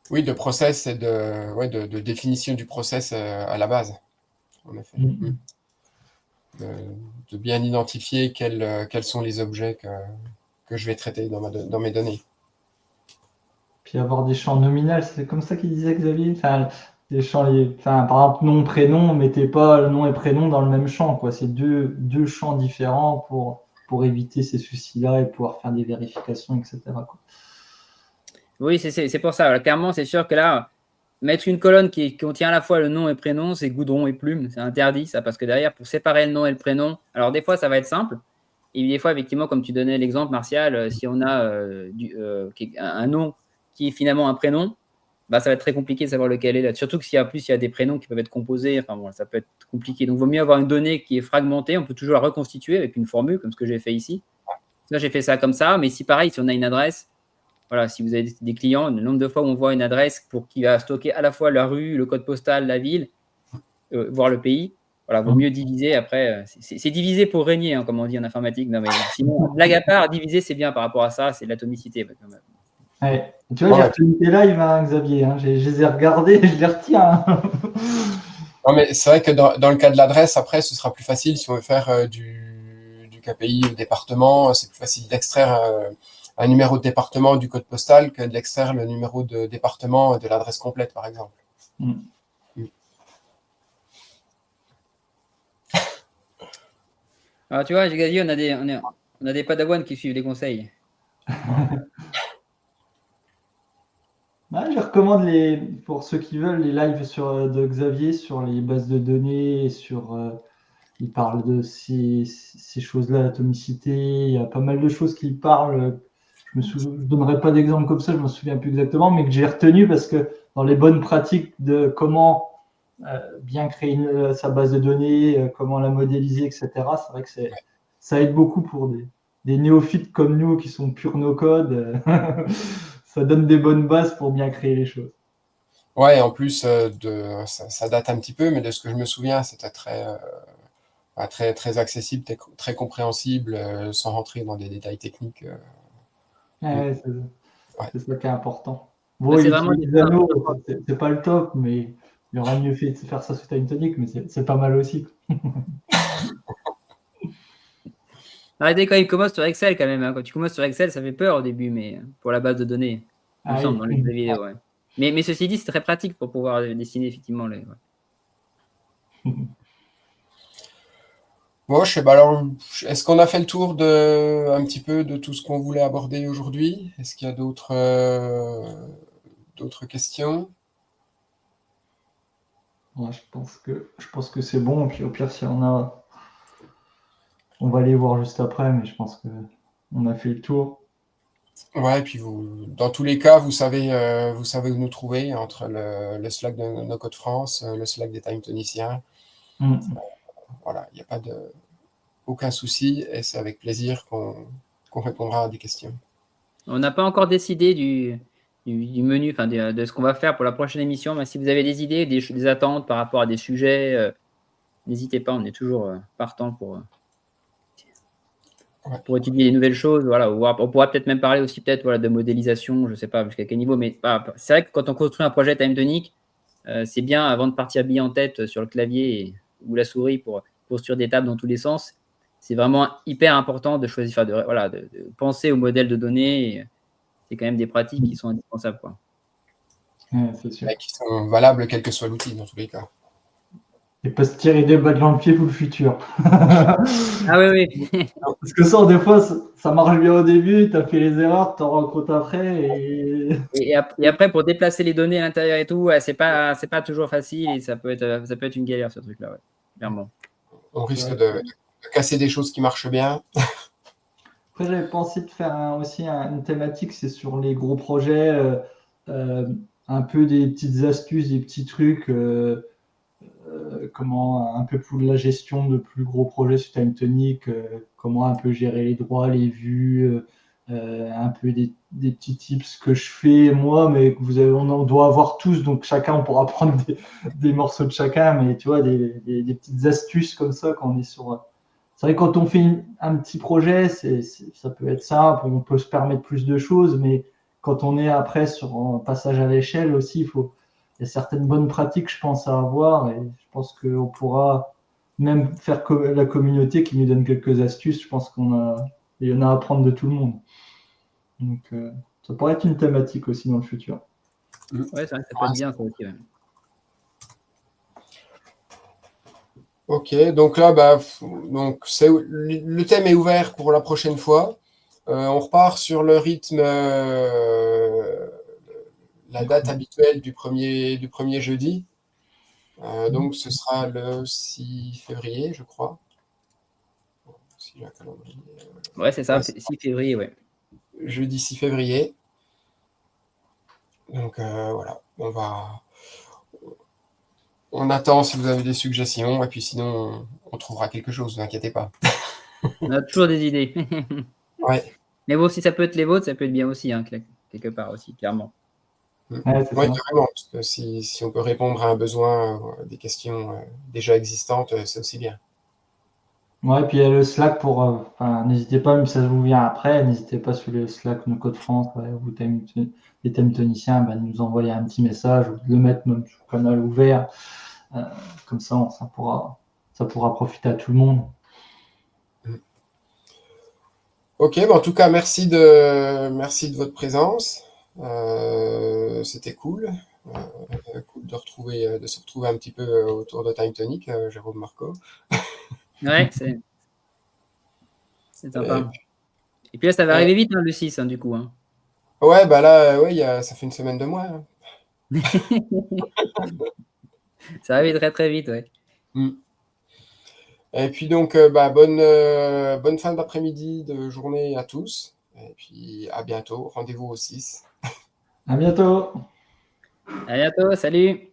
Oui, de process et de définition du process à la base, en effet. De bien identifier quels sont les objets que je vais traiter dans mes données. Puis avoir des champs nominaux, c'est comme ça qu'il disait Xavier. Enfin, des champs, par exemple, nom, prénom, mettez pas le nom et prénom dans le même champ, quoi. C'est deux champs différents pour éviter ces soucis-là et pouvoir faire des vérifications, etc., quoi. Oui, c'est pour ça. Alors, clairement, c'est sûr que là, mettre une colonne qui contient à la fois le nom et le prénom, c'est goudron et plume. C'est interdit, ça, parce que derrière, pour séparer le nom et le prénom, alors des fois, ça va être simple. Et des fois, effectivement, comme tu donnais l'exemple, Martial, si on a un nom qui est finalement un prénom, bah, ça va être très compliqué de savoir lequel est là. Surtout que s'il y a plus, il y a des prénoms qui peuvent être composés. Enfin bon, ça peut être compliqué. Donc, il vaut mieux avoir une donnée qui est fragmentée. On peut toujours la reconstituer avec une formule, comme ce que j'ai fait ici. Là, j'ai fait ça comme ça. Mais si pareil, si on a une adresse, voilà, si vous avez des clients, le nombre de fois où on voit une adresse qui va stocker à la fois la rue, le code postal, la ville, voire le pays, voilà, vaut mieux diviser. Après, c'est diviser pour régner, hein, comme on dit en informatique. Non, mais sinon, blague à part, diviser, c'est bien par rapport à ça, c'est de l'atomicité. Ouais. Tu vois, j'ai retenu tes lives, hein, Xavier. Hein. Je les ai regardés, je les retiens. Non, mais c'est vrai que dans le cas de l'adresse, après, ce sera plus facile si on veut faire du KPI au département. C'est plus facile d'extraire un numéro de département du code postal que d'extraire le numéro de département de l'adresse complète, par exemple. Alors, tu vois, Xavier, on a des padawans qui suivent les conseils. Je recommande pour ceux qui veulent les lives de Xavier sur les bases de données, il parle de ces choses-là, l'atomicité, il y a pas mal de choses qu'il parle. Je ne donnerai pas d'exemple comme ça, je ne me souviens plus exactement, mais que j'ai retenu parce que dans les bonnes pratiques de comment bien créer sa base de données, comment la modéliser, etc., c'est vrai que ça aide beaucoup pour des néophytes comme nous qui sont purs no-code. Ça donne des bonnes bases pour bien créer les choses. Ouais, en plus, ça date un petit peu, mais de ce que je me souviens, c'était très, très accessible, très compréhensible, sans rentrer dans des détails techniques. C'est ça qui est important. Bon, c'est vraiment des anneaux, c'est pas le top, mais il aurait mieux fait de faire ça sous Time Tonic, mais c'est pas mal aussi. Arrêtez quand il commence sur Excel quand même. Hein. Quand tu commences sur Excel, ça fait peur au début, mais pour la base de données, il me semble, dans les vidéos. Ouais. Mais ceci dit, c'est très pratique pour pouvoir dessiner effectivement les. Ouais. Bon, je sais pas. Alors, est-ce qu'on a fait le tour un petit peu de tout ce qu'on voulait aborder aujourd'hui? Est-ce qu'il y a d'autres questions? Ouais, je pense que c'est bon. Puis au pire, si on a, on va aller voir juste après, mais je pense que on a fait le tour. Ouais, et puis dans tous les cas, vous savez où nous trouver entre le Slack de No Code France, le Slack des Time Toniciens. Voilà, il n'y a pas aucun souci et c'est avec plaisir qu'on répondra à des questions. On n'a pas encore décidé du menu, enfin de ce qu'on va faire pour la prochaine émission. Mais si vous avez des idées, des attentes par rapport à des sujets, n'hésitez pas. On est toujours partant pour étudier des nouvelles choses. Voilà, on pourra peut-être même parler aussi de modélisation. Je ne sais pas jusqu'à quel niveau, mais c'est vrai que quand on construit un projet Time Tonic, c'est bien avant de partir bien en tête sur le clavier ou la souris pour construire des tables dans tous les sens. c'est vraiment hyper important de choisir, de penser au modèle de données. C'est quand même des pratiques qui sont indispensables, quoi. Ouais, c'est sûr. Et qui sont valables quel que soit l'outil, dans tous les cas. Et pas se tirer des balles dans le pied pour le futur. Ah oui, oui. Parce que ça, des fois, ça marche bien au début, tu as fait les erreurs, tu t'en rends compte après. Et après, pour déplacer les données à l'intérieur et tout, ouais, c'est pas toujours facile et ça peut être une galère, ce truc-là, ouais, clairement. On risque de casser des choses qui marchent bien. Après, j'avais pensé de faire aussi une thématique, c'est sur les gros projets, un peu des petites astuces, des petits trucs, comment un peu pour la gestion de plus gros projets sur Time Tonic, comment un peu gérer les droits, les vues, un peu des petits tips que je fais moi, mais que on en doit avoir tous, donc chacun on pourra prendre des morceaux de chacun, mais tu vois, des petites astuces comme ça quand on est sur. C'est vrai que quand on fait un petit projet, ça peut être simple, on peut se permettre plus de choses, mais quand on est après sur un passage à l'échelle aussi, il y a certaines bonnes pratiques, je pense, à avoir, et je pense qu'on pourra même faire la communauté qui nous donne quelques astuces. Je pense il y en a à apprendre de tout le monde. Donc, ça pourrait être une thématique aussi dans le futur. Ouais, c'est vrai que ça peut être bien, ça aussi, ouais. Ok, donc là, donc le thème est ouvert pour la prochaine fois. On repart sur le rythme, la date habituelle du premier jeudi. Donc ce sera le 6 février, je crois. Si j'ai un calendrier. Ouais, c'est ça, Ouais, 6 février, ouais. Jeudi 6 février. Donc voilà, on attend si vous avez des suggestions, et puis sinon on trouvera quelque chose, ne vous inquiétez pas. On a toujours des idées. Ouais. Mais bon, si ça peut être les vôtres, ça peut être bien aussi, hein, quelque part aussi, clairement. Ouais, c'est Oui, ça. carrément, parce que si on peut répondre à un besoin, des questions déjà existantes, c'est aussi bien. Ouais, puis il y a le Slack pour. Enfin, n'hésitez pas, même si ça vous vient après, n'hésitez pas sur le Slack No Code France, ouais, les thèmes toniciens, de nous envoyer un petit message ou de le mettre même sur le canal ouvert. Euh, Comme ça, ça pourra profiter à tout le monde. Ok, en tout cas, merci de votre présence. C'était cool. Cool de se retrouver un petit peu autour de Time Tonic, Jérôme Marco. Ouais, c'est Et sympa. puis, Et puis là, ça va arriver vite, hein, le 6, hein, du coup, hein. ouais, là, ouais, ça fait une semaine de moins, hein. Ça va très très vite, ouais. Et puis donc, bonne fin d'après-midi, de journée à tous. Et puis à bientôt. Rendez-vous au 6. À bientôt! À bientôt, salut!